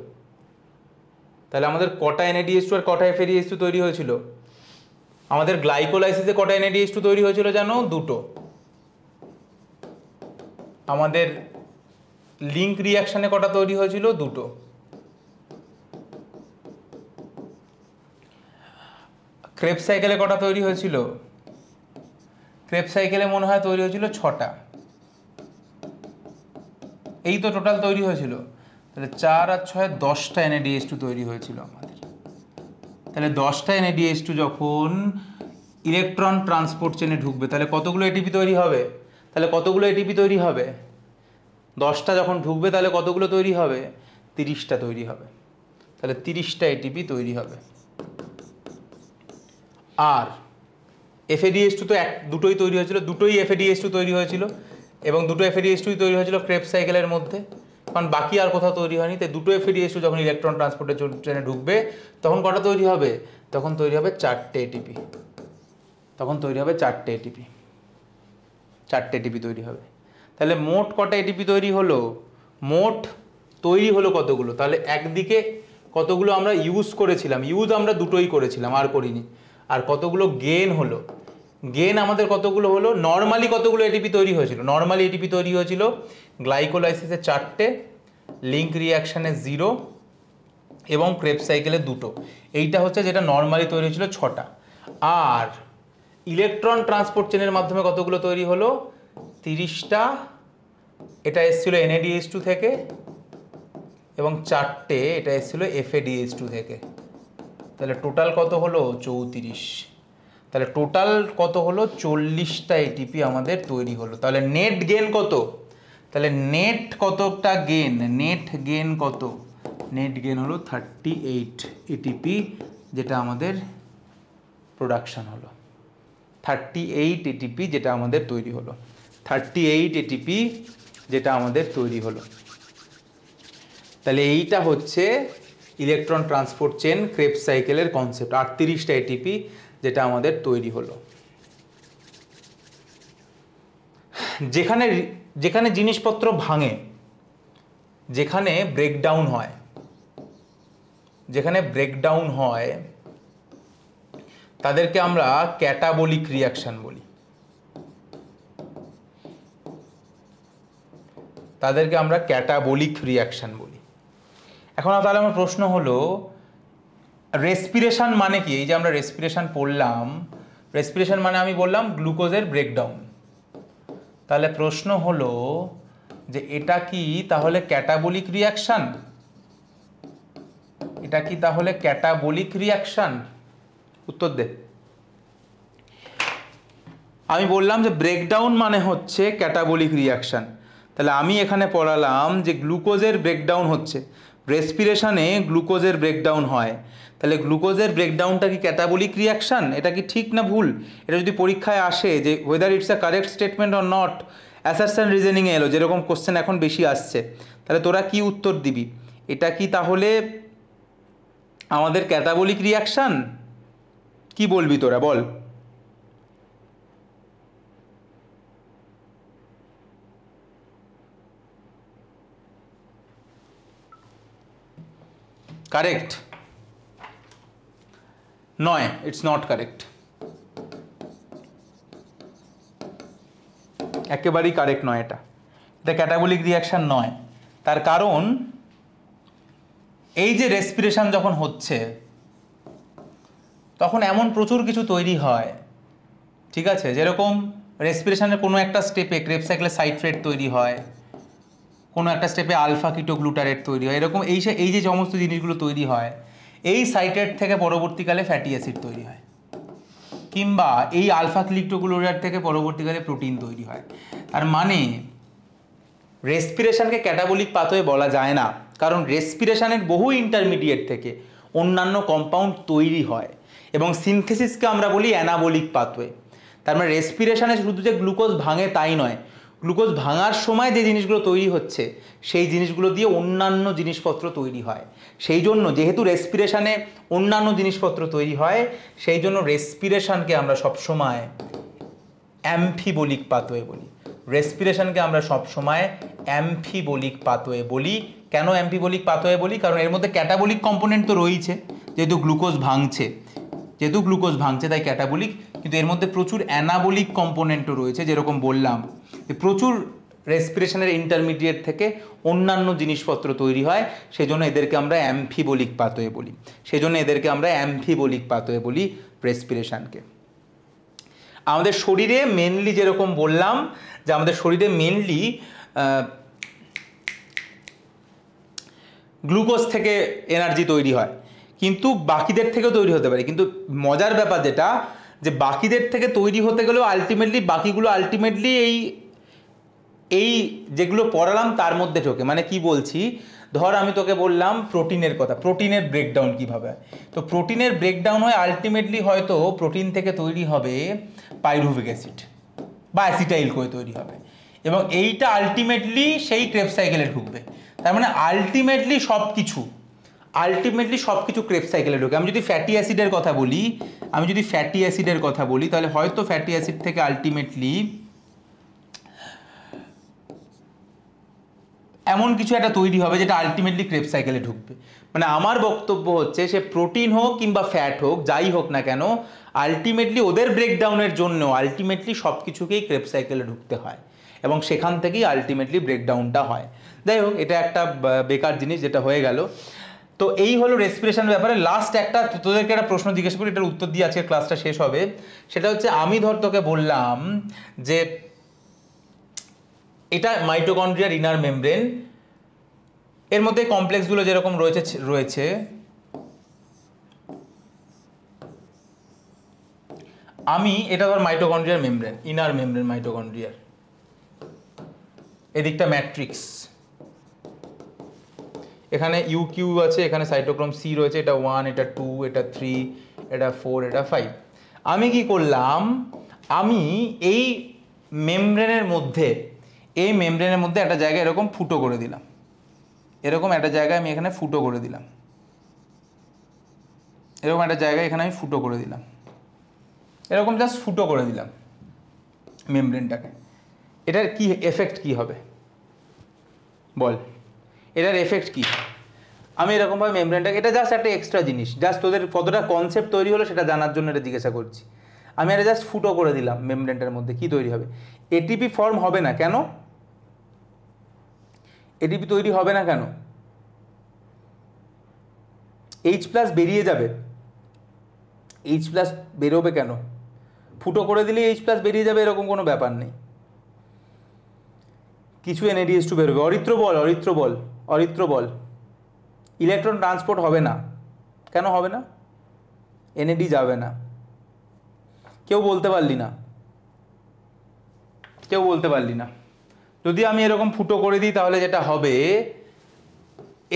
Speaker 1: তাহলে আমাদের কটা NADH2 আর কটা FADH2 তৈরি হয়েছিল, আমাদের গ্লাইকোলাইসিসে কটা NADH2 তৈরি হয়েছিল জানো, দুটো। আমাদের লিঙ্ক রিয়াকশনে কটা তৈরি হয়েছিল, দুটো। ক্রেবস সাইকেলে কটা তৈরি হয়েছিল, ক্রেবস সাইকেলে মনে হয় তৈরি হয়েছিল 6টা। এই তো টোটাল তৈরি হয়েছিল। তাহলে 4 আর 6 10টা NADH2 তৈরি হয়েছিল আমাদের। তাহলে 10টা NADH2 যখন ইলেকট্রন ট্রান্সপোর্ট চেনে ঢুকবে তাহলে কতগুলো এটিপি তৈরি হবে, তাহলে কতগুলো এটিপি তৈরি হবে, 10টা যখন ঢুকবে তাহলে কতগুলো তৈরি হবে, 30টা তৈরি হবে। তাহলে 30টা এটিপি তৈরি হবে। আর FADH2 তো দুটোই তৈরি হয়েছিল, দুটোই FADH2 তৈরি হয়েছিল, এবং দুটো FADH2 তৈরি হয়েছিল ক্রেবস সাইকেলের মধ্যে, কারণ বাকি আর কোথাও তৈরি হয়নি। তাই দুটো FADH2 যখন ইলেকট্রন ট্রান্সপোর্টের ট্রেনে ঢুকবে তখন কটা তৈরি হবে, তখন তৈরি হবে 4টে এটিপি, তখন তৈরি হবে 4টে এটিপি, 4টে এটিপি তৈরি হবে। তাহলে মোট কটা এটিপি তৈরি হলো, মোট তৈরি হলো কতগুলো, তাহলে একদিকে কতগুলো আমরা ইউজ করেছিলাম, ইউজ আমরা দুটোই করেছিলাম আর করিনি, আর কতগুলো গেন হলো, গেন আমাদের কতগুলো হলো, নর্মালি কতগুলো এটিপি তৈরি হয়েছিল, নর্মালি এটিপি তৈরি হয়েছিল গ্লাইকোলাইসিসে 4টে, লিঙ্ক রিয়াকশানে 0 এবং ক্রেবস সাইকেলে 2টো। এইটা হচ্ছে যেটা নর্মালি তৈরি হয়েছিল 6টা। আর ইলেকট্রন ট্রান্সপোর্ট চেনের মাধ্যমে কতগুলো তৈরি হলো, 30টা, এটা এসেছিল NADH2 থেকে, এবং 4টে এটা এসেছিল FADH2 থেকে। তাহলে টোটাল কত হলো, 34। তাহলে টোটাল কত হলো, 40টা এটিপি আমাদের তৈরি হলো। তাহলে নেট গেন কত, তাহলে নেট কতটা গেন, নেট গেন কত, নেট গেন হলো 38 এটিপি, যেটা আমাদের প্রোডাকশন হলো, 38 এটিপি যেটা আমাদের তৈরি হলো, 38 এটিপি যেটা আমাদের তৈরি হলো। তাহলে এইটা হচ্ছে ইলেকট্রন ট্রান্সপোর্ট চেন ক্রেবস সাইকেলের কনসেপ্ট, 38টা এটিপি যেটা আমাদের তৈরি হলো। যেখানে যেখানে জিনিসপত্র ভাঙে, যেখানে ব্রেকডাউন হয়, যেখানে ব্রেকডাউন হয় তাদেরকে আমরা ক্যাটাবলিক রিয়াকশন বলি, তাদেরকে আমরা ক্যাটাবলিক রিয়াকশন বলি। এখন তাহলে আমার প্রশ্ন হলো, রেসপিরেশন মানে কি? এই যে আমরা রেসপিরেশন পড়লাম, রেসপিরেশন মানে আমি বললাম গ্লুকোজের ব্রেকডাউন। তাহলে প্রশ্ন হলো যে এটা কি তাহলে ক্যাটাবলিক রিয়াকশন, এটা কি তাহলে ক্যাটাবলিক রিয়াকশন? উত্তর দে। আমি বললাম যে ব্রেকডাউন মানে হচ্ছে ক্যাটাবলিক রিয়াকশন। তাহলে আমি এখানে পড়ালাম যে গ্লুকোজের ব্রেকডাউন হচ্ছে, রেসপিরেশনে গ্লুকোজের ব্রেকডাউন হয়, তাহলে গ্লুকোজের ব্রেকডাউনটা কি ক্যাটাবলিক রিয়াকশন? এটা কি ঠিক না ভুল? এটা যদি পরীক্ষায় আসে যে whether it's a correct statement or not, assertion রিজনিংয়ে এলো, যেরকম কোশ্চেন এখন বেশি আসছে, তাহলে তোরা কি উত্তর দিবি? এটা কি তাহলে আমাদের ক্যাটাবলিক রিয়াকশন? কি বলবি তোরা, বল। কারেক্ট নয়, ইটস নট কারেক্ট, একেবারেই কারেক্ট নয়, এটা ক্যাটাবলিক রিয়াকশন নয়। তার কারণ এই যে রেসপিরেশন যখন হচ্ছে তখন এমন প্রচুর কিছু তৈরি হয়, ঠিক আছে, যেরকম রেসপিরেশনের কোনো একটা স্টেপে ক্রেবস সাইকেলে সাইট্রেট তৈরি হয়, কোনো একটা স্টেপে আলফা কিটোগ্লুটারেট তৈরি হয়, এরকম এই যে সমস্ত জিনিসগুলো তৈরি হয়, এই সাইট্রেট থেকে পরবর্তীকালে ফ্যাটি অ্যাসিড তৈরি হয়, কিংবা এই আলফা কিটোগ্লুটারেট থেকে পরবর্তীকালে প্রোটিন তৈরি হয়। তার মানে রেসপিরেশনকে ক্যাটাবলিক পাথওয়ে বলা যায় না, কারণ রেসপিরেশনের বহু ইন্টারমিডিয়েট থেকে অন্যান্য কম্পাউন্ড তৈরি হয়, এবং সিনথেসিসকে আমরা বলি অ্যানাবলিক পাথওয়ে। তার মানে রেসপিরেশনে শুধু যে গ্লুকোজ ভাঙে তাই নয়, গ্লুকোজ ভাঙার সময় যে জিনিসগুলো তৈরি হচ্ছে সেই জিনিসগুলো দিয়ে অন্যান্য জিনিসপত্র তৈরি হয়। সেই জন্য যেহেতু রেসপিরেশনে অন্যান্য জিনিসপত্র তৈরি হয়, সেই জন্য রেসপিরেশনকে আমরা সবসময় অ্যাম্ফিবোলিক পাথওয়ে বলি। রেসপিরেশনকে আমরা সবসময় অ্যাম্ফিবোলিক পাথওয়ে বলি। কেন অ্যাম্ফিবোলিক পাথওয়ে বলি? কারণ এর মধ্যে ক্যাটাবলিক কম্পোনেন্ট তো রয়েছে, যেহেতু গ্লুকোজ ভাঙছে তাই ক্যাটাবলিক, কিন্তু এর মধ্যে প্রচুর অ্যানাবলিক কম্পোনেন্টও রয়েছে। যেরকম বললাম প্রচুর রেসপিরেশনের ইন্টারমিডিয়েট থেকে অন্যান্য জিনিসপত্র তৈরি হয়, সেজন্য এদেরকে আমরা অ্যাম্ফিবোলিক পাথওয়ে বলি রেসপিরেশনকে। আমাদের শরীরে মেনলি যেরকম বললাম যে আমাদের শরীরে মেনলি গ্লুকোজ থেকে এনার্জি তৈরি হয়, কিন্তু বাকিদের থেকেও তৈরি হতে পারে। কিন্তু মজার ব্যাপার যেটা, যে বাকিদের থেকে তৈরি হতে গেলেও বাকিগুলো আলটিমেটলি এই যেগুলো পড়ালাম তার মধ্যে ঢোকে। মানে কি বলছি, ধর আমি তোকে বললাম প্রোটিনের কথা, প্রোটিনের ব্রেকডাউন কীভাবে হয়। তো প্রোটিনের ব্রেকডাউন হয় আলটিমেটলি হয়তো প্রোটিন থেকে তৈরি হবে পাইরুভিক অ্যাসিড বা অ্যাসিটাইল করে তৈরি হবে, এবং এইটা আলটিমেটলি সেই ক্রেবস সাইকেলে ঢুকবে। তার মানে আলটিমেটলি সব কিছু ক্রেবস সাইকেলে ঢুকে। আমি যদি ফ্যাটি অ্যাসিডের কথা বলি তাহলে হয়তো ফ্যাটি অ্যাসিড থেকে আলটিমেটলি এমন কিছু একটা তৈরি হবে যেটা আলটিমেটলি ক্রেবস সাইকেলে ঢুকবে। মানে আমার বক্তব্য হচ্ছে, সে প্রোটিন হোক কিংবা ফ্যাট হোক, যাই হোক না কেন, আলটিমেটলি ওদের ব্রেকডাউনের জন্য আলটিমেটলি সব কিছুকেই ক্রেবস সাইকেলে ঢুকতে হয়, এবং সেখান থেকেই আলটিমেটলি ব্রেকডাউনটা হয়। যাই হোক, এটা একটা বেকার জিনিস যেটা হয়ে গেল। তো এই হলো রেসপিরেশনের ব্যাপারে। লাস্ট একটা তোদেরকে একটা প্রশ্ন জিজ্ঞেস করি, এটার উত্তর দিয়ে আজকে ক্লাসটা শেষ হবে। সেটা হচ্ছে, আমি ধর তোকে বললাম যে এটা মাইটোকন্ড্রিয়ার ইনার মেমব্রেন, এর মধ্যে কমপ্লেক্সগুলো যেরকম রয়েছে আমি এটা ধর মাইটোকন্ড্রিয়ার মেমব্রেন, ইনার মেমব্রেন মাইটোকন্ড্রিয়ার, এদিকটা ম্যাট্রিক্স, এখানে ইউকিউ আছে, এখানে সাইটোক্রোম সি রয়েছে, এটা 1, এটা 2, এটা 3, এটা 4, এটা 5। আমি কি করলাম, আমি এই মেমব্রেনের মধ্যে একটা জায়গায় এরকম ফুটো করে দিলাম, এরকম একটা জায়গায় আমি এখানে ফুটো করে দিলাম, এরকম একটা জায়গায় এখানে আমি ফুটো করে দিলাম, এরকম জাস্ট ফুটো করে দিলাম মেমব্রেনটাকে। এটার কি এফেক্ট কি হবে বল? এটার এফেক্ট কি? আমি এরকমভাবে মেমব্রেনটাকে, এটা জাস্ট একটা এক্সট্রা জিনিস, জাস্ট তোদের কতটা কনসেপ্ট তৈরি হলো সেটা জানার জন্য এটা জিজ্ঞাসা করছি। আমি এটা জাস্ট ফুটো করে দিলাম মেমব্রেনটার মধ্যে, কি তৈরি হবে? এটিপি ফর্ম হবে না। কেন এটিপি তৈরি হবে না? কেন? H+ বেরিয়ে যাবে। H+ বেরোবে কেন? ফুটো করে দিলে H+ বেরিয়ে যাবে এরকম কোনো ব্যাপার নেই। কিছু NADH2 বেরোবে। অরিত্র বল ইলেকট্রন ট্রান্সপোর্ট হবে না। কেন হবে না? NAD যাবে না। কেউ বলতে পারলি না। যদি আমি এরকম ফুটো করে দিই তাহলে যেটা হবে,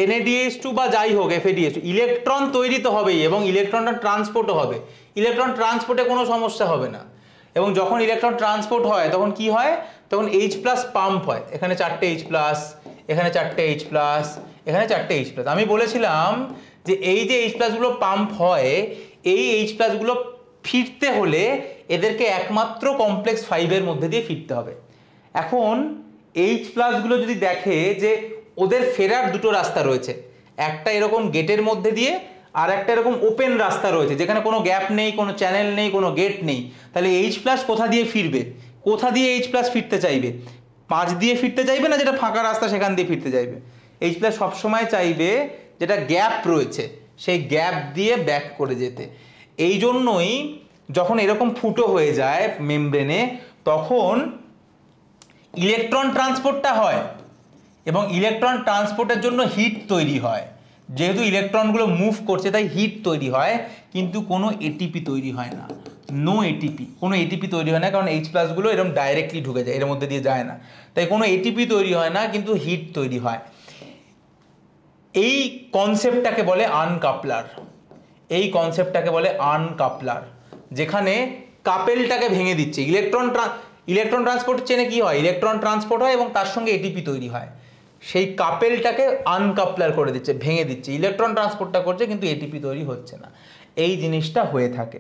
Speaker 1: NADH2 বা যাই হোক FADH2, ইলেকট্রন তৈরি তো হবেই, এবং ইলেকট্রনটা ট্রান্সপোর্টও হবে। ইলেকট্রন ট্রান্সপোর্টে কোনো সমস্যা হবে না। এবং যখন ইলেকট্রন ট্রান্সপোর্ট হয় তখন কি হয়? তখন H+ পাম্প হয়। এখানে 4টে H+, এখানে 4টে H+, এখানে 4টে H+। আমি বলেছিলাম যে এই যে H+ গুলো পাম্প হয়, এই H+ গুলো ফিরতে হলে এদেরকে একমাত্র কমপ্লেক্স 5 এর মধ্যে দিয়ে ফিরতে হবে। এখন H+ গুলো যদি দেখে যে ওদের ফেরার দুটো রাস্তা রয়েছে, একটা এরকম গেটের মধ্যে দিয়ে, আর একটা এরকম ওপেন রাস্তা রয়েছে যেখানে কোনো গ্যাপ নেই, কোনো চ্যানেল নেই, কোনো গেট নেই। তাহলে H+ কোথা দিয়ে ফিরবে? কোথা দিয়ে H+ ফিরতে চাইবে? 5 দিয়ে ফিরতে চাইবে না যেটা ফাঁকা রাস্তা সেখান দিয়ে ফিরতে চাইবে? H+ সবসময় চাইবে যেটা গ্যাপ রয়েছে সেই গ্যাপ দিয়ে ব্যাক করে যেতে। এই জন্যই যখন এরকম ফুটো হয়ে যায় মেমব্রেনে, তখন ইলেকট্রন ট্রান্সপোর্টটা হয়, এবং ইলেকট্রন ট্রান্সপোর্টের জন্য হিট তৈরি হয়। যেহেতু ইলেকট্রনগুলো মুভ করছে তাই হিট তৈরি হয়, কিন্তু কোনো এটিপি তৈরি হয় না। কোনো এটিপি তৈরি হয় না, কারণ H+ গুলো এরকম ডাইরেক্টলি ঢুকে যায়, এর মধ্যে দিয়ে যায় না, তাই কোনো এটিপি তৈরি হয় না, কিন্তু হিট তৈরি হয়। এই কনসেপ্টটাকে বলে আনকাপলার, যেখানে কাপেলটাকে ভেঙে দিচ্ছে। ইলেকট্রন ট্রান্সপোর্ট চেনে কি হয়, ইলেকট্রন ট্রান্সপোর্ট হয় এবং তার সঙ্গে এটিপি তৈরি হয়, সেই কাপেলটাকে আনকাপলার করে দিচ্ছে, ভেঙে দিচ্ছে, ইলেকট্রন ট্রান্সপোর্টটা করছে কিন্তু এটিপি তৈরি হচ্ছে না, এই জিনিসটা হয়ে থাকে।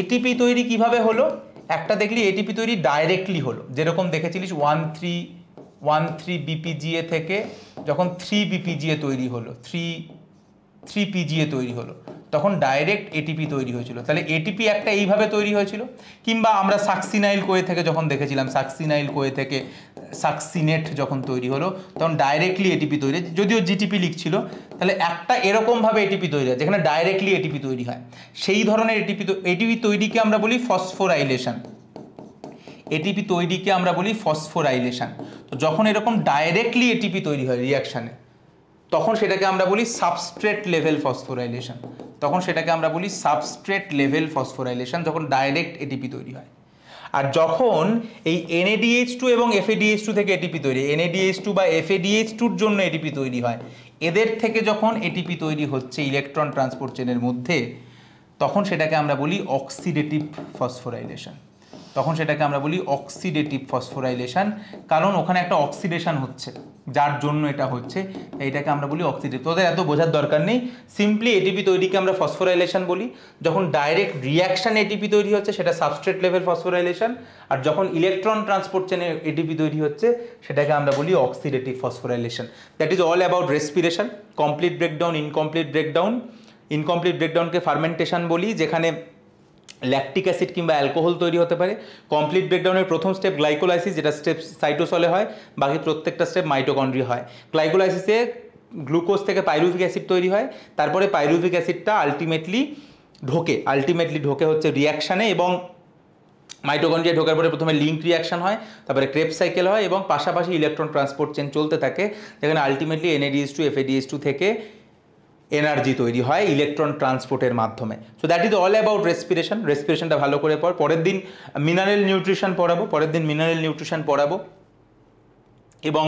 Speaker 1: এটিপি তৈরি কিভাবে হলো, একটা দেখলি এটিপি তৈরি ডাইরেক্টলি হলো, যেরকম দেখেছিলিস 13 বিপিজিএ থেকে যখন 3 বিপিজিএ তৈরি হলো, 3 পিজিএ তৈরি হলো, তখন ডাইরেক্ট এটিপি তৈরি হয়েছিল। তাহলে এটিপি একটা এইভাবে তৈরি হয়েছিল। কিংবা আমরা সাকসিনাইল কোয়ে থেকে যখন দেখেছিলাম, সাকসিনাইল কোয়ে থেকে সাকসিনেট যখন তৈরি হলো তখন ডাইরেক্টলি এটিপি তৈরি, যদিও জিটিপি লিখছিল, তাহলে একটা এরকমভাবে এটিপি তৈরি হয় যেখানে ডাইরেক্টলি এটিপি তৈরি হয়, সেই ধরনের এটিপি তৈরিকে আমরা বলি ফসফোরাইলেশন। এটিপি তৈরিকে আমরা বলি ফসফোরাইলেশন। তো যখন এরকম ডাইরেক্টলি এটিপি তৈরি হয় রিয়াকশানে, তখন সেটাকে আমরা বলি সাবস্ট্রেট লেভেল ফসফোরাইলেশন। তখন সেটাকে আমরা বলি সাবস্ট্রেট লেভেল ফসফোরাইলেশন, যখন ডাইরেক্ট এটিপি তৈরি হয়। আর যখন এই NADH2 এবং FADH2 থেকে এটিপি তৈরি, NADH2 বা FADH2-র জন্য এটিপি তৈরি হয়, এদের থেকে যখন এটিপি তৈরি হচ্ছে ইলেকট্রন ট্রান্সপোর্ট চেনের মধ্যে, তখন সেটাকে আমরা বলি অক্সিডেটিভ ফসফোরাইলেশন। তখন সেটাকে আমরা বলি অক্সিডেটিভ ফসফোরাইলেশন, কারণ ওখানে একটা অক্সিডেশন হচ্ছে, যার জন্য এটা হচ্ছে, এইটাকে আমরা বলি অক্সিডেটিভ। তোদের এত বোঝার দরকার নেই, সিম্পলি এটিপি তৈরিকে আমরা ফসফোরাইলেশন বলি। যখন ডাইরেক্ট রিয়াকশন এটিপি তৈরি হচ্ছে সেটা সাবস্ট্রেট লেভেল ফসফোরাইলেশন, আর যখন ইলেকট্রন ট্রান্সপোর্ট চেনে এটিপি তৈরি হচ্ছে সেটাকে আমরা বলি oxidative phosphorylation. That is all about respiration. Complete breakdown, incomplete breakdown. Incomplete ব্রেকডাউনকে ফার্মেন্টেশন বলি, যেখানে ল্যাকটিক অ্যাসিড কিংবা অ্যালকোহল তৈরি হতে পারে। কমপ্লিট ব্রেকডাউনের প্রথম স্টেপ গ্লাইকোলাইসিস, যেটা স্টেপ সাইটোসলে হয়, বাকি প্রত্যেকটা স্টেপ মাইটোকন্ড্রিয়া হয়। গ্লাইকোলাইসিসে গ্লুকোজ থেকে পাইরুভিক অ্যাসিড তৈরি হয়, তারপরে পাইরুভিক অ্যাসিডটা আলটিমেটলি ঢোকে হচ্ছে রিয়াকশানে, এবং মাইটোকন্ড্রিয়া ঢোকার পরে প্রথমে লিঙ্ক রিয়াকশন হয়, তারপরে ক্রেবস সাইকেল হয়, এবং পাশাপাশি ইলেকট্রন ট্রান্সপোর্ট চেন চলতে থাকে, যেখানে আলটিমেটলি NADH2 FADH2 থেকে এনার্জি তৈরি হয় ইলেকট্রন ট্রান্সপোর্টের মাধ্যমে। So that is all about respiration. রেসপিরেশনটা ভালো করে পরের দিন মিনারেল নিউট্রিশন পড়াবো, এবং